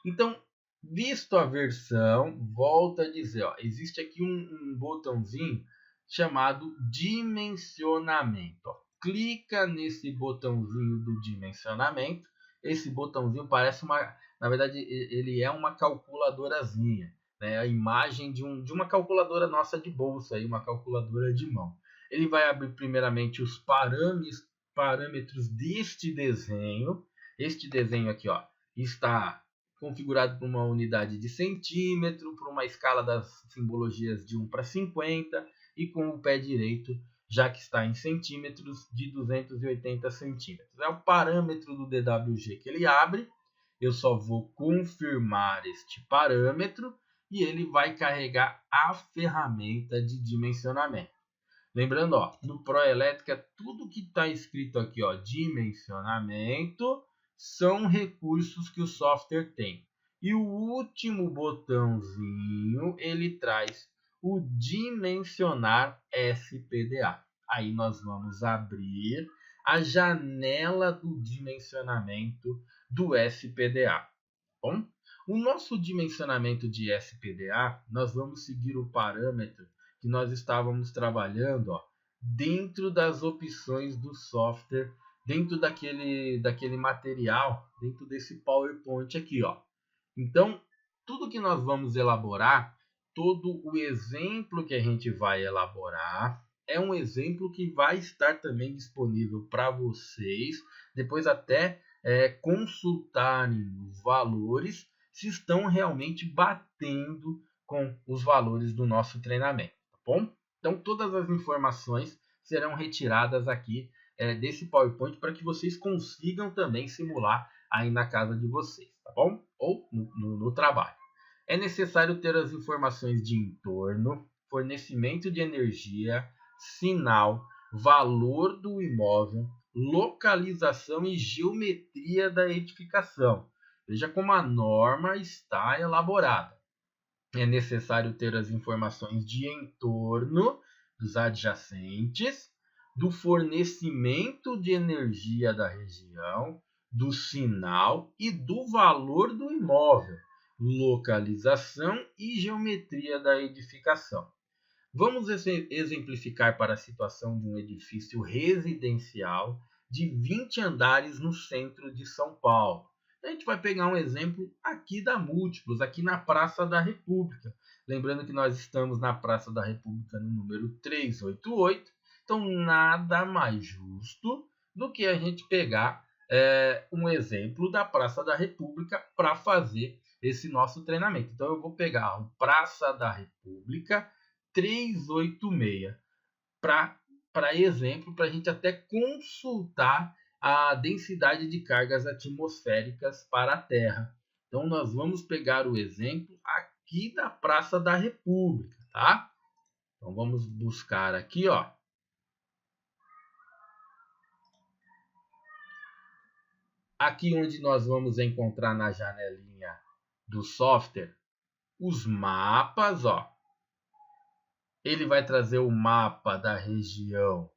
Então, visto a versão, volto a dizer, ó, existe aqui um botãozinho chamado dimensionamento. Ó. Clica nesse botãozinho do dimensionamento. Esse botãozinho parece uma... Na verdade, ele é uma calculadorazinha. Né? A imagem de uma calculadora nossa de bolsa, aí, uma calculadora de mão. Ele vai abrir primeiramente os parâmetros deste desenho. Este desenho aqui, ó, está configurado por uma unidade de centímetro, por uma escala das simbologias de 1 para 50, e com o pé direito, já que está em centímetros, de 280 centímetros. É o parâmetro do DWG que ele abre. Eu só vou confirmar este parâmetro e ele vai carregar a ferramenta de dimensionamento. Lembrando, ó, no Proelétrica, tudo que está escrito aqui, ó, dimensionamento, são recursos que o software tem. E o último botãozinho, ele traz o dimensionar SPDA. Aí nós vamos abrir a janela do dimensionamento do SPDA. Bom, o nosso dimensionamento de SPDA, nós vamos seguir o parâmetro que nós estávamos trabalhando, ó, dentro das opções do software, dentro daquele material, dentro desse PowerPoint aqui, ó. Então, tudo que nós vamos elaborar, todo o exemplo que a gente vai elaborar é um exemplo que vai estar também disponível para vocês, depois até consultarem os valores, se estão realmente batendo com os valores do nosso treinamento, tá bom? Então, todas as informações serão retiradas aqui desse PowerPoint para que vocês consigam também simular aí na casa de vocês, tá bom? Ou no trabalho. É necessário ter as informações de entorno, fornecimento de energia, sinal, valor do imóvel, localização e geometria da edificação. Veja como a norma está elaborada. É necessário ter as informações de entorno dos adjacentes, do fornecimento de energia da região, do sinal e do valor do imóvel, localização e geometria da edificação. Vamos exemplificar para a situação de um edifício residencial de 20 andares no centro de São Paulo. A gente vai pegar um exemplo aqui da Múltiplos, aqui na Praça da República. Lembrando que nós estamos na Praça da República no número 388. Então, nada mais justo do que a gente pegar um exemplo da Praça da República para fazer esse nosso treinamento. Então, eu vou pegar o Praça da República 386 para exemplo, para a gente até consultar a densidade de cargas atmosféricas para a Terra. Então, nós vamos pegar o exemplo aqui da Praça da República, tá? Então, vamos buscar aqui, ó. Aqui onde nós vamos encontrar na janelinha do software os mapas, ó. Ele vai trazer o mapa da região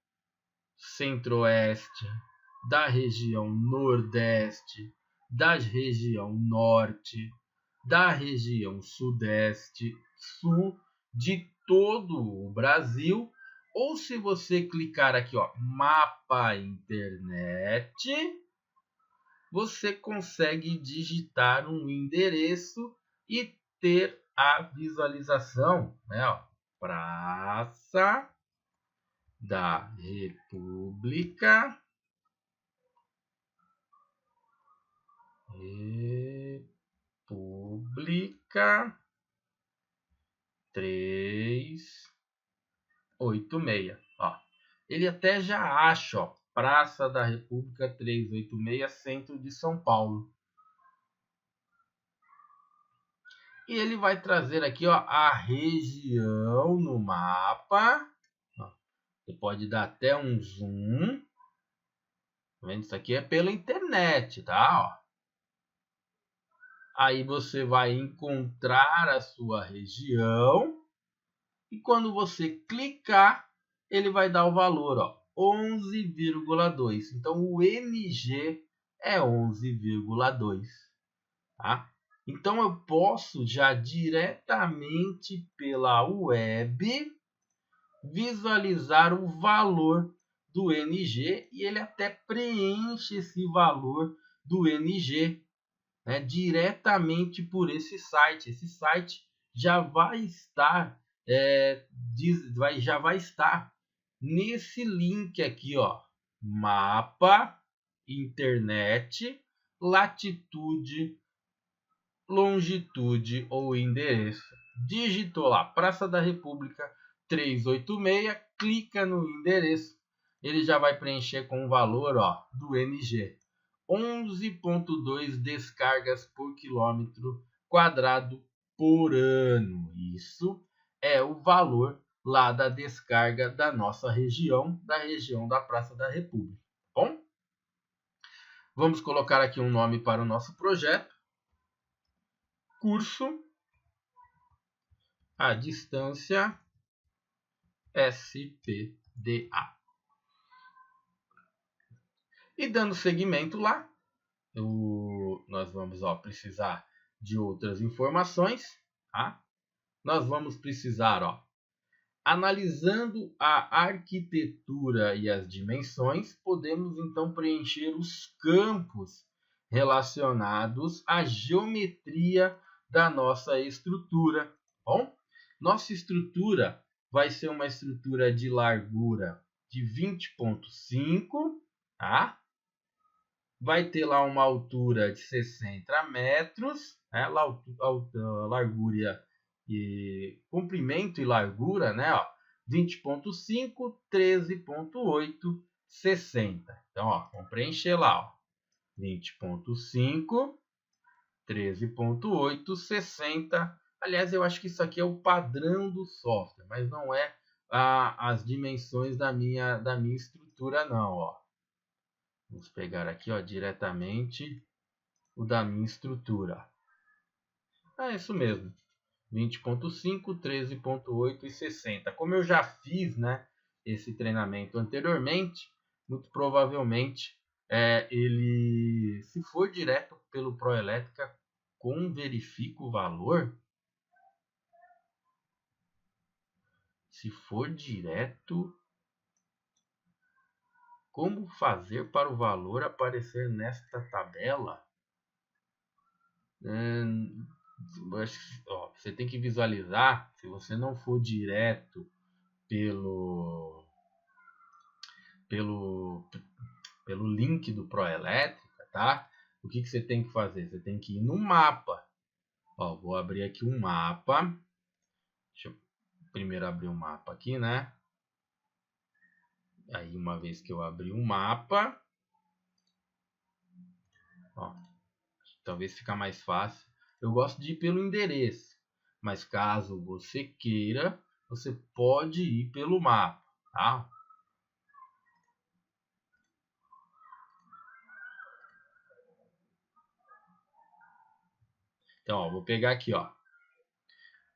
centro-oeste, da região nordeste, da região norte, da região sudeste, sul, de todo o Brasil. Ou se você clicar aqui, ó, mapa internet, você consegue digitar um endereço e ter a visualização, né, ó, Praça da República, República 386. Ó, ele até já acha, ó, Praça da República 386, centro de São Paulo. E ele vai trazer aqui, ó, a região no mapa. Ó, você pode dar até um zoom. Tá vendo? Isso aqui é pela internet, tá? Ó. Aí você vai encontrar a sua região. E quando você clicar, ele vai dar o valor, ó, 11,2. Então, o MG é 11,2. Tá? Então, eu posso já diretamente pela web visualizar o valor do NG e ele até preenche esse valor do NG, né, diretamente por esse site. Esse site já vai estar já vai estar nesse link aqui, ó, mapa internet, latitude, longitude ou endereço. Digitou lá Praça da República 386, clica no endereço, ele já vai preencher com o valor, ó, do NG. 11,2 descargas por quilômetro quadrado por ano. Isso é o valor lá da descarga da nossa região, da Praça da República. Bom, vamos colocar aqui um nome para o nosso projeto. Curso à distância SPDA. E dando seguimento lá, nós vamos precisar de outras informações. Tá? Nós vamos precisar, analisando a arquitetura e as dimensões, podemos então preencher os campos relacionados à geometria da nossa estrutura. Bom, nossa estrutura vai ser uma estrutura de largura de 20,5, tá? Vai ter lá uma altura de 60 metros, né? Largura e comprimento e largura, né? Ó, 20,5, 13,8, 60. Então, ó, vamos preencher lá, ó, 20,5, 13,8, 60. Aliás, eu acho que isso aqui é o padrão do software, mas não é as dimensões da minha estrutura, não, ó. Vamos pegar aqui, ó, diretamente o da minha estrutura. É isso mesmo. 20,5, 13,8 e 60. Como eu já fiz, né, esse treinamento anteriormente, muito provavelmente ele, se for direto pelo Proelétrica com verifica o valor, se for direto, como fazer para o valor aparecer nesta tabela? Ó, você tem que visualizar, se você não for direto pelo link do Proelétrica, tá? O que você tem que fazer? Você tem que ir no mapa. Ó, vou abrir aqui um mapa. Deixa eu primeiro abrir um mapa aqui, né? Aí, uma vez que eu abri um mapa, ó, talvez fica mais fácil. Eu gosto de ir pelo endereço, mas caso você queira, você pode ir pelo mapa, tá? Então, ó, vou pegar aqui, ó.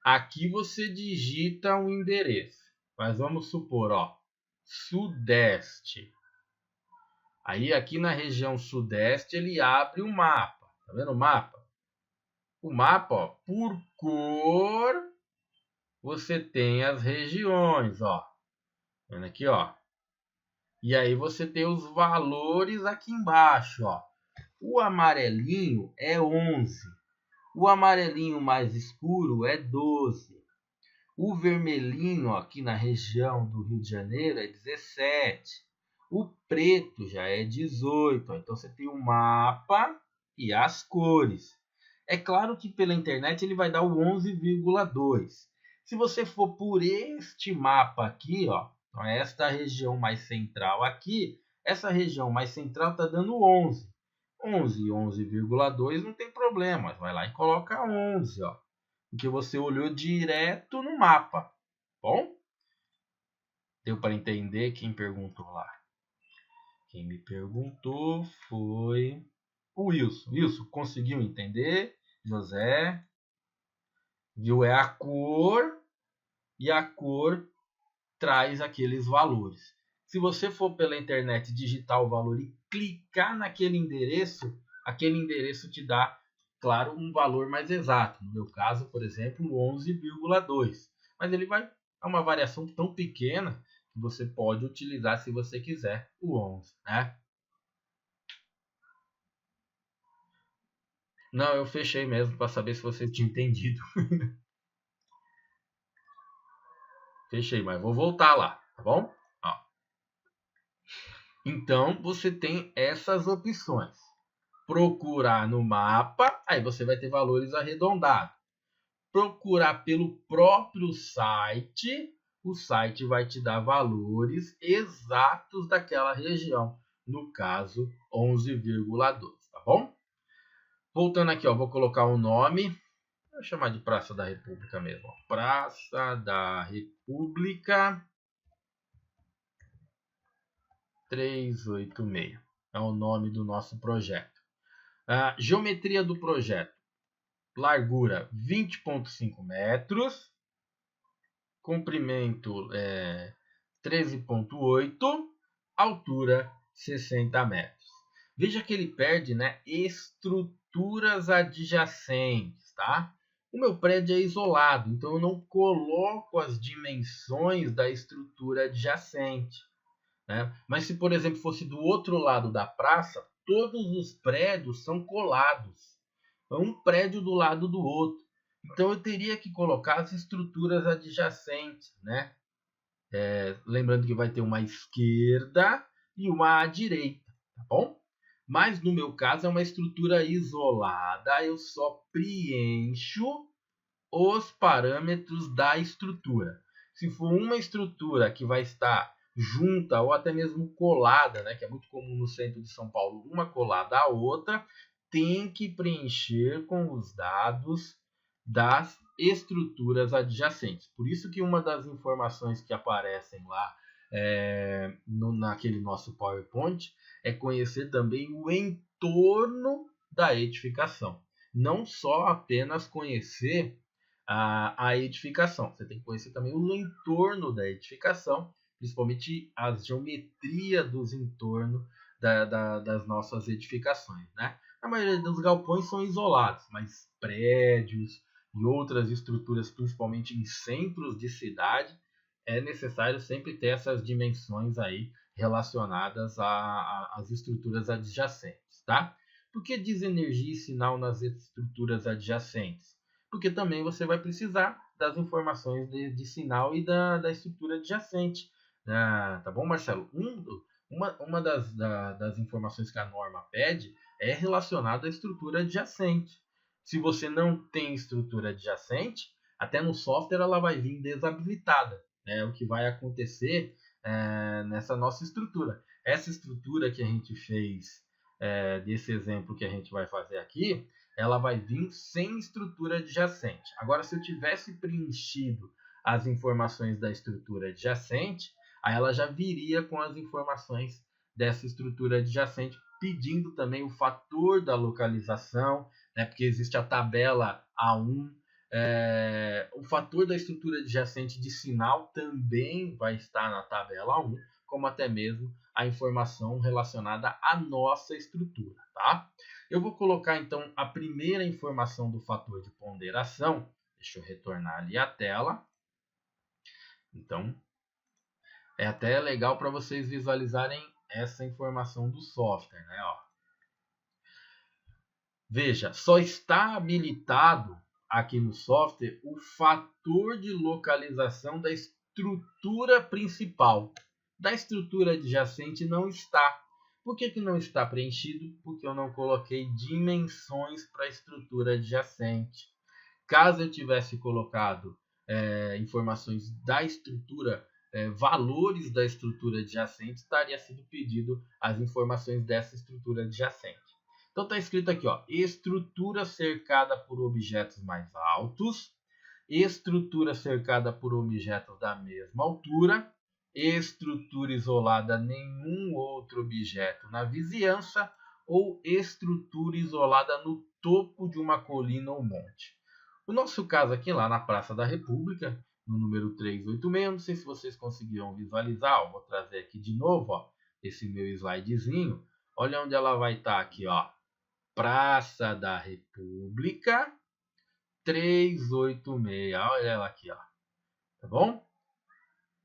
Aqui você digita um endereço, mas vamos supor, ó, Sudeste. Aí aqui na região Sudeste ele abre o mapa, tá vendo o mapa? O mapa, ó, por cor, você tem as regiões, ó. Vendo aqui, ó. E aí você tem os valores aqui embaixo, ó. O amarelinho é 11. O amarelinho mais escuro é 12. O vermelhinho aqui na região do Rio de Janeiro é 17. O preto já é 18. Então você tem o mapa e as cores. É claro que pela internet ele vai dar o 11,2. Se você for por este mapa aqui, ó, então esta região mais central aqui, essa região mais central está dando 11. 11 e 11,2 não tem problema, vai lá e coloca 11, ó, porque você olhou direto no mapa. Bom? Deu para entender quem perguntou lá? Quem me perguntou foi o Wilson. Wilson, conseguiu entender? José, viu? É a cor e a cor traz aqueles valores. Se você for pela internet digitar o valor e clicar naquele endereço, aquele endereço te dá, claro, um valor mais exato. No meu caso, por exemplo, 11,2. Mas ele vai é uma variação tão pequena que você pode utilizar, se você quiser, o 11, né? Não, eu fechei mesmo para saber se você tinha entendido. Fechei, mas vou voltar lá, tá bom? Ó. Então, você tem essas opções. Procurar no mapa, aí você vai ter valores arredondados. Procurar pelo próprio site, o site vai te dar valores exatos daquela região, no caso 11,2, tá bom? Voltando aqui, ó, vou colocar o nome, vou chamar de Praça da República mesmo, ó. Praça da República 386 é o nome do nosso projeto. A geometria do projeto: largura 20,5 metros, comprimento 13,8, altura 60 metros. Veja que ele perde, né, estruturas adjacentes, tá? O meu prédio é isolado, então eu não coloco as dimensões da estrutura adjacente, né? Mas se, por exemplo, fosse do outro lado da praça, todos os prédios são colados. É um prédio do lado do outro. Então eu teria que colocar as estruturas adjacentes, né? Lembrando que vai ter uma esquerda e uma direita, tá bom? Mas no meu caso é uma estrutura isolada, eu só preencho os parâmetros da estrutura. Se for uma estrutura que vai estar junta ou até mesmo colada, né, que é muito comum no centro de São Paulo, uma colada à outra, tem que preencher com os dados das estruturas adjacentes. Por isso que uma das informações que aparecem lá naquele nosso PowerPoint é conhecer também o entorno da edificação. Não só apenas conhecer a edificação. Você tem que conhecer também o entorno da edificação, principalmente a geometria dos entornos das nossas edificações, né? A maioria dos galpões são isolados, mas prédios e outras estruturas, principalmente em centros de cidade, é necessário sempre ter essas dimensões aí relacionadas às estruturas adjacentes, tá? Por que diz energia e sinal nas estruturas adjacentes? Porque também você vai precisar das informações de sinal e da estrutura adjacente. Tá bom, Marcelo? Uma das informações que a norma pede é relacionada à estrutura adjacente. Se você não tem estrutura adjacente, até no software ela vai vir desabilitada. É o que vai acontecer nessa nossa estrutura. Essa estrutura que a gente fez, desse exemplo que a gente vai fazer aqui, ela vai vir sem estrutura adjacente. Agora, se eu tivesse preenchido as informações da estrutura adjacente, aí ela já viria com as informações dessa estrutura adjacente, pedindo também o fator da localização, né, porque existe a tabela A1. O fator da estrutura adjacente de sinal também vai estar na tabela 1, como até mesmo a informação relacionada à nossa estrutura, tá? Eu vou colocar então a primeira informação do fator de ponderação. Deixa eu retornar ali a tela. Então, é até legal para vocês visualizarem essa informação do software, né? Ó. Veja, só está habilitado aqui no software o fator de localização da estrutura principal. Da estrutura adjacente não está. Por que não está preenchido? Porque eu não coloquei dimensões para a estrutura adjacente. Caso eu tivesse colocado informações da estrutura, valores da estrutura adjacente, estaria sido pedido as informações dessa estrutura adjacente. Então está escrito aqui, ó, estrutura cercada por objetos mais altos, estrutura cercada por objetos da mesma altura, estrutura isolada a nenhum outro objeto na vizinhança ou estrutura isolada no topo de uma colina ou monte. O nosso caso aqui lá na Praça da República, no número 386, não sei se vocês conseguiram visualizar, ó, vou trazer aqui de novo, ó, esse meu slidezinho. Olha onde ela vai estar aqui, ó. Praça da República 386. Olha ela aqui, ó. Tá bom?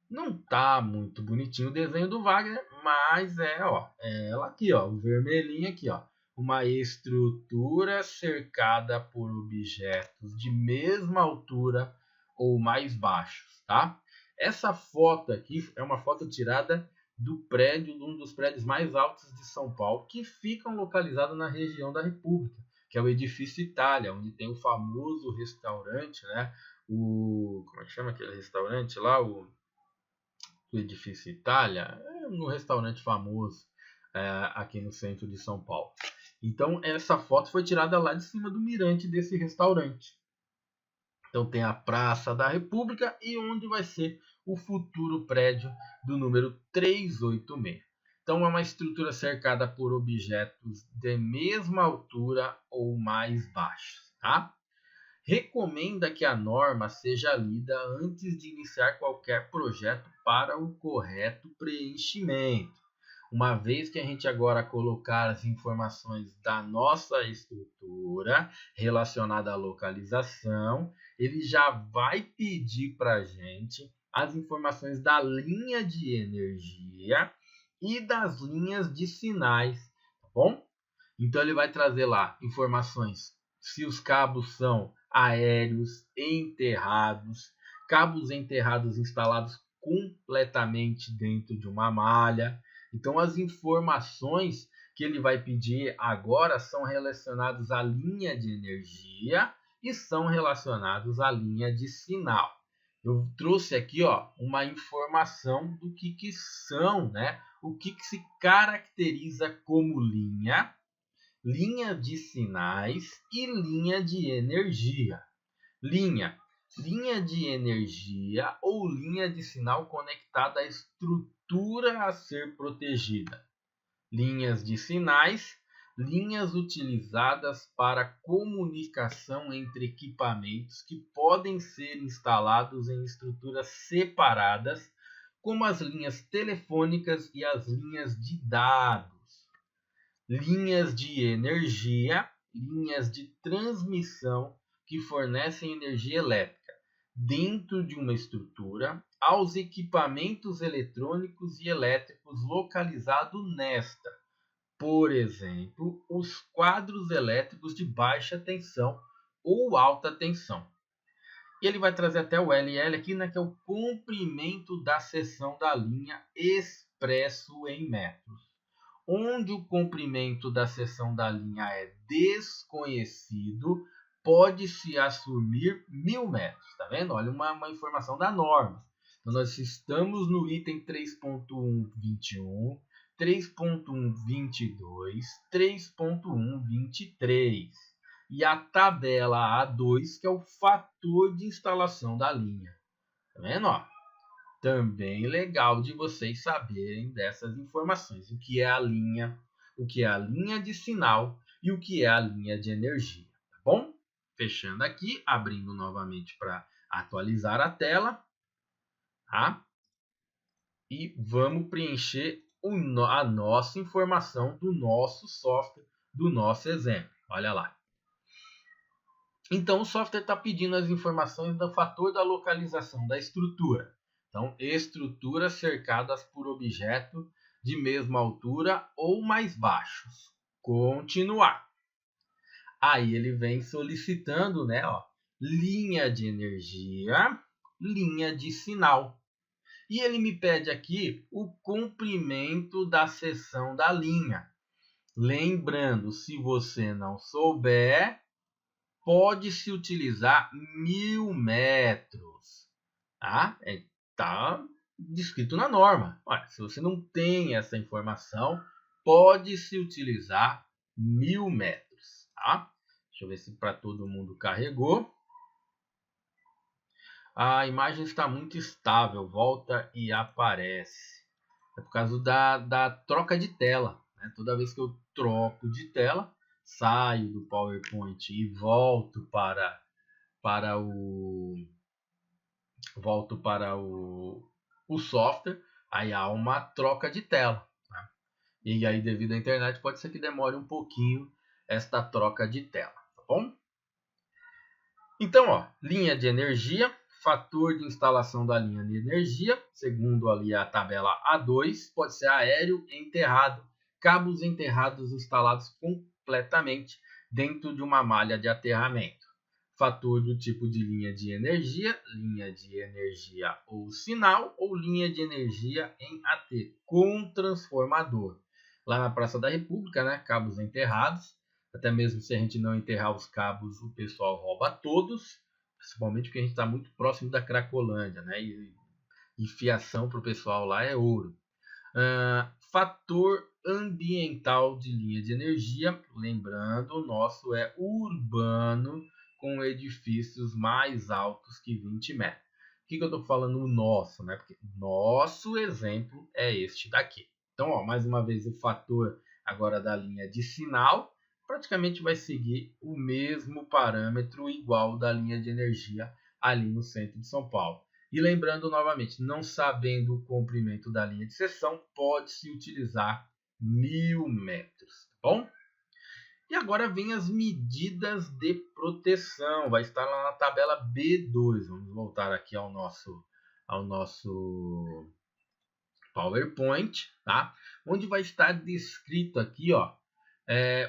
Não tá muito bonitinho o desenho do Wagner, mas é ela aqui, ó, o vermelhinho aqui, ó. Uma estrutura cercada por objetos de mesma altura ou mais baixos, tá? Essa foto aqui é uma foto tirada do prédio, de um dos prédios mais altos de São Paulo, que ficam localizados na região da República, que é o Edifício Itália, onde tem o famoso restaurante, né? Como é que chama aquele restaurante lá? O Edifício Itália, um restaurante famoso aqui no centro de São Paulo. Então, essa foto foi tirada lá de cima do mirante desse restaurante. Então, tem a Praça da República e onde vai ser o futuro prédio do número 386. Então, é uma estrutura cercada por objetos de mesma altura ou mais baixos, tá? Recomenda que a norma seja lida antes de iniciar qualquer projeto para o correto preenchimento. Uma vez que a gente agora colocar as informações da nossa estrutura relacionada à localização, ele já vai pedir para a gente as informações da linha de energia e das linhas de sinais, tá bom? Então ele vai trazer lá informações se os cabos são aéreos, enterrados, cabos enterrados instalados completamente dentro de uma malha. Então as informações que ele vai pedir agora são relacionadas à linha de energia e são relacionados à linha de sinal. Eu trouxe aqui uma informação do que são, né? O que se caracteriza como linha de sinais e linha de energia. Linha de energia ou linha de sinal conectada à estrutura a ser protegida. Linhas de sinais, linhas utilizadas para comunicação entre equipamentos que podem ser instalados em estruturas separadas, como as linhas telefônicas e as linhas de dados. Linhas de energia, linhas de transmissão que fornecem energia elétrica dentro de uma estrutura aos equipamentos eletrônicos e elétricos localizados nesta. Por exemplo, os quadros elétricos de baixa tensão ou alta tensão. E ele vai trazer até o LL aqui, né, que é o comprimento da seção da linha expresso em metros. Onde o comprimento da seção da linha é desconhecido, pode-se assumir 1000 metros. Tá vendo? Olha uma informação da norma. Então, nós estamos no item 3.121, 3.122, 3.123. E a tabela A2, que é o fator de instalação da linha. Tá vendo? Também legal de vocês saberem dessas informações. O que é a linha de sinal e o que é a linha de energia. Tá bom? Fechando aqui, abrindo novamente para atualizar a tela. Tá? E vamos preencher a nossa informação do nosso software, do nosso exemplo. Olha lá. Então, o software está pedindo as informações do fator da localização da estrutura. Então, estruturas cercadas por objeto de mesma altura ou mais baixos. Continuar. Aí ele vem solicitando, né, linha de energia, linha de sinal. E ele me pede aqui o comprimento da seção da linha. Lembrando, se você não souber, pode-se utilizar 1000 metros. Tá? Está descrito na norma. Olha, se você não tem essa informação, pode-se utilizar 1000 metros. Tá? Deixa eu ver se para todo mundo carregou. A imagem está muito estável, volta e aparece. É por causa da troca de tela. Né? Toda vez que eu troco de tela, saio do PowerPoint e volto para o software, aí há uma troca de tela. Tá? E aí, devido à internet, pode ser que demore um pouquinho esta troca de tela. Tá bom? Então, linha de energia, fator de instalação da linha de energia, segundo ali a tabela A2, pode ser aéreo enterrado, cabos enterrados instalados completamente dentro de uma malha de aterramento. Fator do tipo de linha de energia ou sinal, ou linha de energia em AT, com transformador. Lá na Praça da República, né, cabos enterrados. Até mesmo se a gente não enterrar os cabos, o pessoal rouba todos, principalmente porque a gente está muito próximo da Cracolândia, né? E fiação para o pessoal lá é ouro. Fator ambiental de linha de energia, lembrando, o nosso é urbano, com edifícios mais altos que 20 metros. Por que eu estou falando o nosso? Né? Porque nosso exemplo é este daqui. Então, mais uma vez, o fator agora da linha de sinal praticamente vai seguir o mesmo parâmetro igual da linha de energia ali no centro de São Paulo. E lembrando novamente, não sabendo o comprimento da linha de seção, pode-se utilizar 1000 metros, tá bom? E agora vem as medidas de proteção, vai estar lá na tabela B2. Vamos voltar aqui ao nosso PowerPoint, tá? Onde vai estar descrito aqui,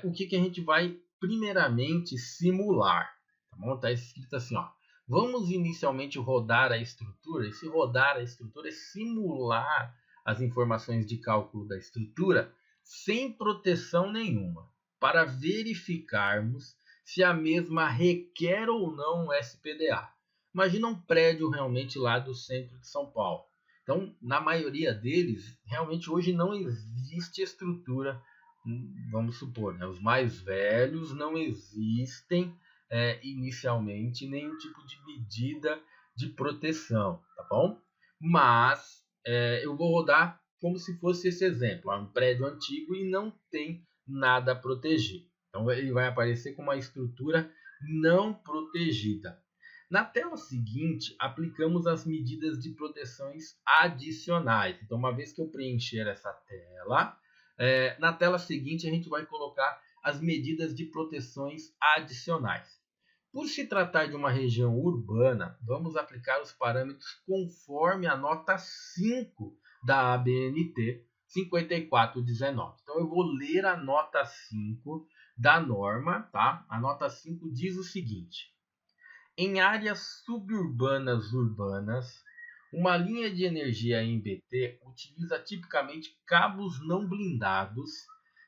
o que a gente vai primeiramente simular. Tá bom? Tá escrito assim, Vamos inicialmente rodar a estrutura. E se rodar a estrutura é simular as informações de cálculo da estrutura sem proteção nenhuma, para verificarmos se a mesma requer ou não um SPDA. Imagina um prédio realmente lá do centro de São Paulo. Então, na maioria deles, realmente hoje não existe estrutura, vamos supor, né? Os mais velhos não existem inicialmente nenhum tipo de medida de proteção, tá bom? Mas eu vou rodar como se fosse esse exemplo, um prédio antigo e não tem nada a proteger. Então ele vai aparecer com uma estrutura não protegida. Na tela seguinte, aplicamos as medidas de proteções adicionais. Então, uma vez que eu preencher essa tela, na tela seguinte a gente vai colocar as medidas de proteções adicionais. Por se tratar de uma região urbana, vamos aplicar os parâmetros conforme a nota 5 da ABNT 5419. Então eu vou ler a nota 5 da norma, tá? A nota 5 diz o seguinte: em áreas suburbanas urbanas, uma linha de energia em BT utiliza tipicamente cabos não blindados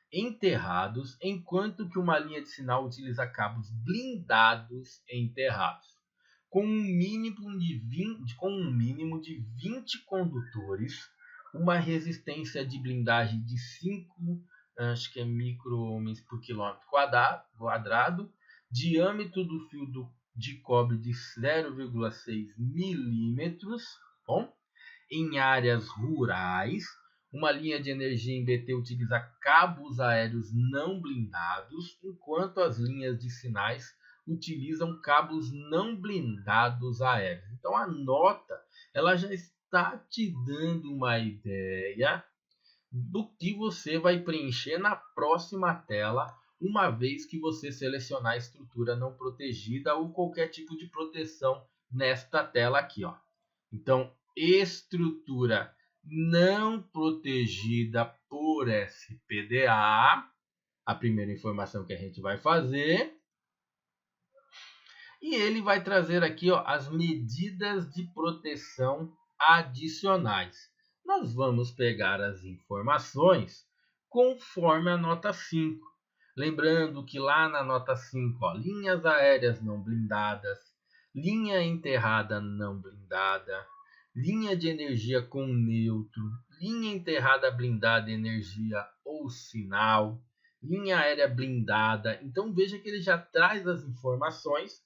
enterrados, enquanto que uma linha de sinal utiliza cabos blindados enterrados, com um mínimo de 20 condutores, uma resistência de blindagem de 5 microohms por quilômetro quadrado, diâmetro do fio de cobre de 0,6 milímetros. Bom, em áreas rurais, uma linha de energia em BT utiliza cabos aéreos não blindados, enquanto as linhas de sinais utilizam cabos não blindados aéreos. Então a nota ela já está te dando uma ideia do que você vai preencher na próxima tela, uma vez que você selecionar a estrutura não protegida ou qualquer tipo de proteção nesta tela aqui, ó. Então, estrutura não protegida por SPDA, a primeira informação que a gente vai fazer. E ele vai trazer aqui, ó, as medidas de proteção adicionais. Nós vamos pegar as informações conforme a nota 5. Lembrando que lá na nota 5, ó, linhas aéreas não blindadas, linha enterrada não blindada, linha de energia com neutro, linha enterrada blindada energia ou sinal, linha aérea blindada. Então veja que ele já traz as informações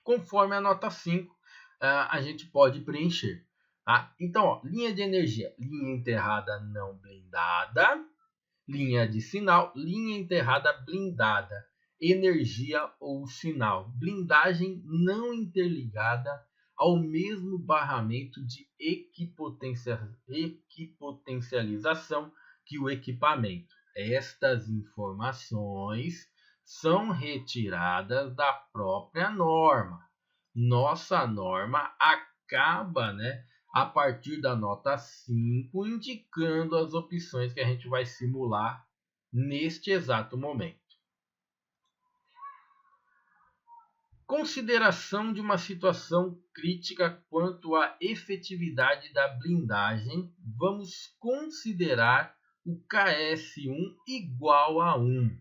conforme a nota 5 a gente pode preencher. Tá? Então, ó, linha de energia, linha enterrada não blindada, linha de sinal, linha enterrada blindada, energia ou sinal, blindagem não interligada ao mesmo barramento de equipotencialização que o equipamento. Estas informações são retiradas da própria norma. Nossa norma acaba, né, a partir da nota 5, indicando as opções que a gente vai simular neste exato momento. Consideração de uma situação crítica quanto à efetividade da blindagem. Vamos considerar o KS1 igual a 1.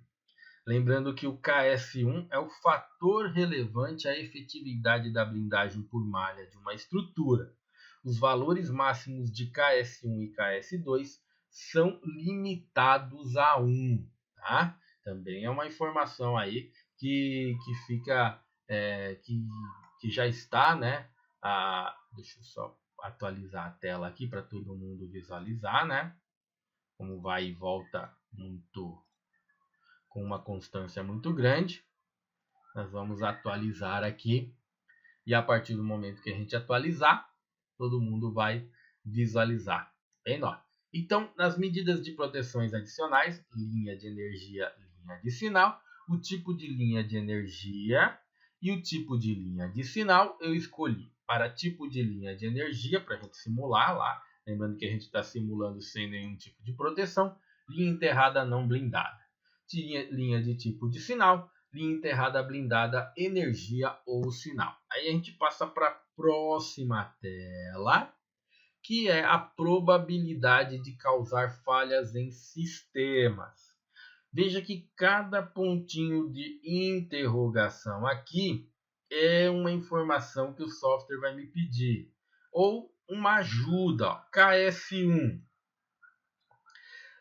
Lembrando que o KS1 é o fator relevante à efetividade da blindagem por malha de uma estrutura. Os valores máximos de KS1 e KS2 são limitados a 1. Tá? Também é uma informação aí que fica, que já está, né? Deixa eu só atualizar a tela aqui para todo mundo visualizar, né? Como vai e volta muito, com uma constância muito grande. Nós vamos atualizar aqui. E a partir do momento que a gente atualizar, todo mundo vai visualizar. Vendo? Então, nas medidas de proteções adicionais, linha de energia, linha de sinal, o tipo de linha de energia e o tipo de linha de sinal, eu escolhi para tipo de linha de energia, para a gente simular lá. Lembrando que a gente está simulando sem nenhum tipo de proteção. Linha enterrada não blindada. Linha de tipo de sinal, linha enterrada blindada, energia ou sinal. Aí a gente passa para a próxima tela, que é a probabilidade de causar falhas em sistemas. Veja que cada pontinho de interrogação aqui é uma informação que o software vai me pedir. Ou uma ajuda, ó, KS1.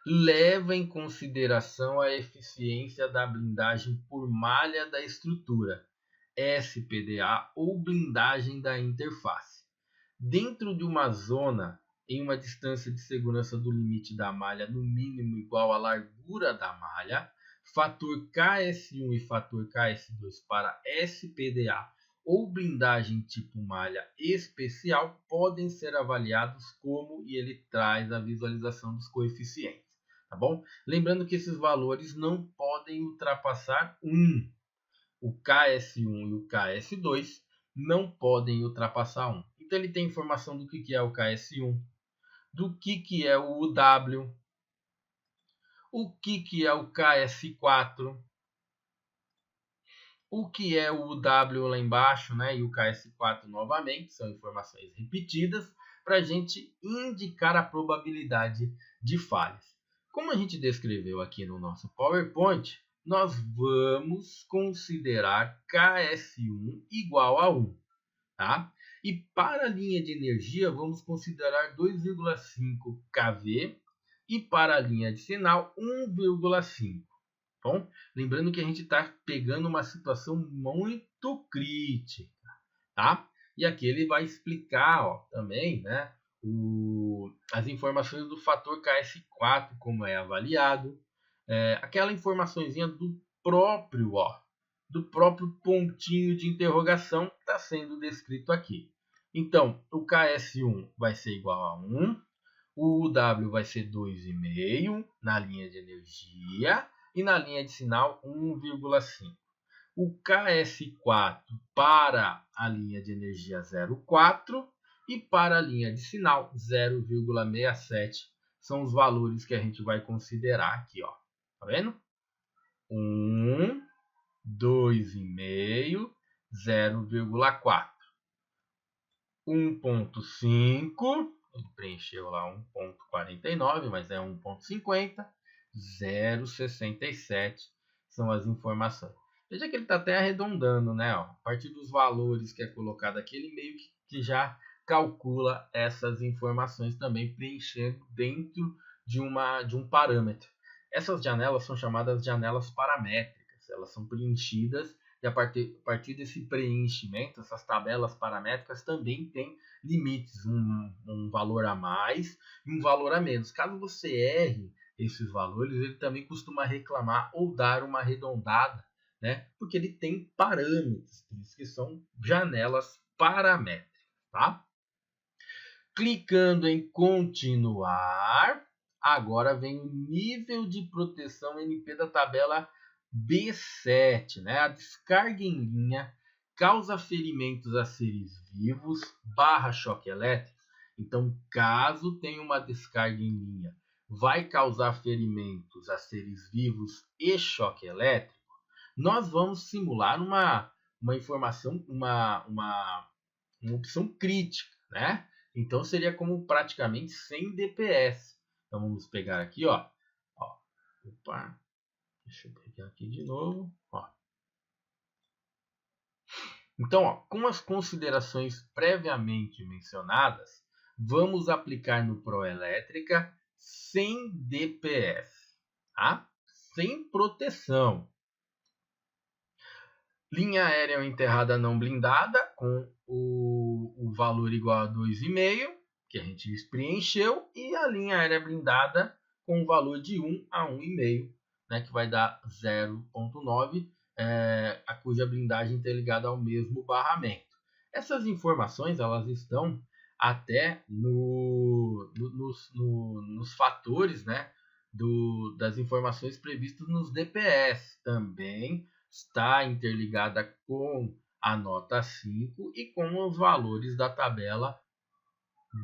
Leva em consideração a eficiência da blindagem por malha da estrutura, SPDA ou blindagem da interface. Dentro de uma zona em uma distância de segurança do limite da malha no mínimo igual à largura da malha, fator KS1 e fator KS2 para SPDA ou blindagem tipo malha especial podem ser avaliados como, e ele traz a visualização dos coeficientes, tá bom? Lembrando que esses valores não podem ultrapassar 1. O KS1 e o KS2 não podem ultrapassar 1. Então ele tem informação do que é o KS1, do que é o UW, o que é o KS4, o que é o UW lá embaixo, né? E o KS4 novamente, são informações repetidas para a gente indicar a probabilidade de falhas. Como a gente descreveu aqui no nosso PowerPoint, nós vamos considerar KS1 igual a 1. Tá? E para a linha de energia, vamos considerar 2,5 kV e para a linha de sinal 1,5. Bom, lembrando que a gente está pegando uma situação muito crítica, tá? E aqui ele vai explicar, ó, também, né, as informações do fator KS4, como é avaliado, aquela informaçãozinha do próprio pontinho de interrogação que está sendo descrito aqui. Então, o KS1 vai ser igual a 1, o UW vai ser 2,5 na linha de energia e na linha de sinal 1,5. O KS4 para a linha de energia 0,4 e para a linha de sinal 0,67 são os valores que a gente vai considerar aqui, ó. Tá vendo? 1, 2,5, 0,4. 1,5, ele preencheu lá 1,49, mas é 1,50, 0,67 são as informações. Veja que ele está até arredondando, né? Ó, a partir dos valores que é colocado aqui, ele meio que já calcula essas informações também, preenchendo dentro de um parâmetro. Essas janelas são chamadas janelas paramétricas, elas são preenchidas e a partir desse preenchimento, essas tabelas paramétricas também têm limites, um valor a mais e um valor a menos. Caso você erre esses valores, ele também costuma reclamar ou dar uma arredondada, né? Porque ele tem parâmetros, por isso que são janelas paramétricas, tá? Clicando em continuar, agora vem o nível de proteção NP da tabela B7, né? A descarga em linha causa ferimentos a seres vivos / choque elétrico. Então, caso tenha uma descarga em linha, vai causar ferimentos a seres vivos e choque elétrico. Nós vamos simular uma informação, uma opção crítica, né? Então seria como praticamente 100 dps. Então vamos pegar aqui, ó. Opa, deixa eu pegar aqui de novo, ó. Então, ó, com as considerações previamente mencionadas, vamos aplicar no Proelétrica 100 dps, tá? Sem proteção. Linha aérea enterrada não blindada com o valor igual a 2,5, que a gente preencheu, e a linha aérea blindada com o valor de 1 a 1,5, né, que vai dar 0,9, a cuja blindagem está ligada ao mesmo barramento. Essas informações elas estão até nos fatores, né, das informações previstas nos DPS também. Está interligada com a nota 5 e com os valores da tabela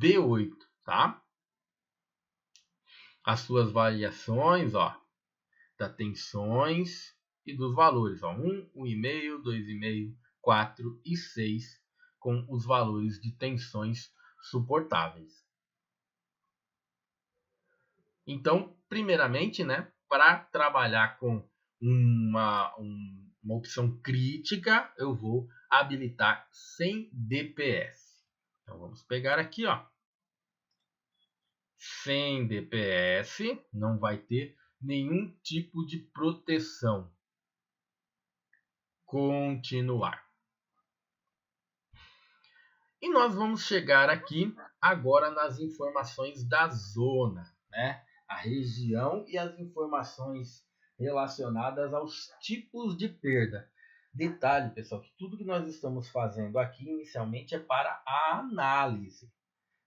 B8, tá? As suas variações, ó, das tensões e dos valores, ó, 1, 1,5, 2,5, 4 e 6, com os valores de tensões suportáveis. Então, primeiramente, né, para trabalhar com uma opção crítica, eu vou habilitar 100 dps. Então, vamos pegar aqui, ó, 100 dps, não vai ter nenhum tipo de proteção. Continuar. E nós vamos chegar aqui agora nas informações da zona, né? A região e as informações relacionadas aos tipos de perda. Detalhe, pessoal, que tudo que nós estamos fazendo aqui inicialmente é para a análise.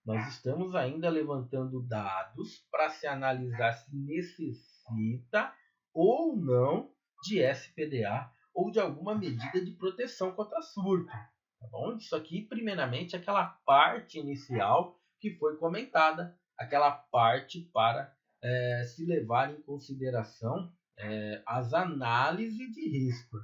Nós estamos ainda levantando dados para se analisar se necessita ou não de SPDA ou de alguma medida de proteção contra surto. Tá bom? Isso aqui, primeiramente, é aquela parte inicial que foi comentada, aquela parte para se levar em consideração as análises de risco.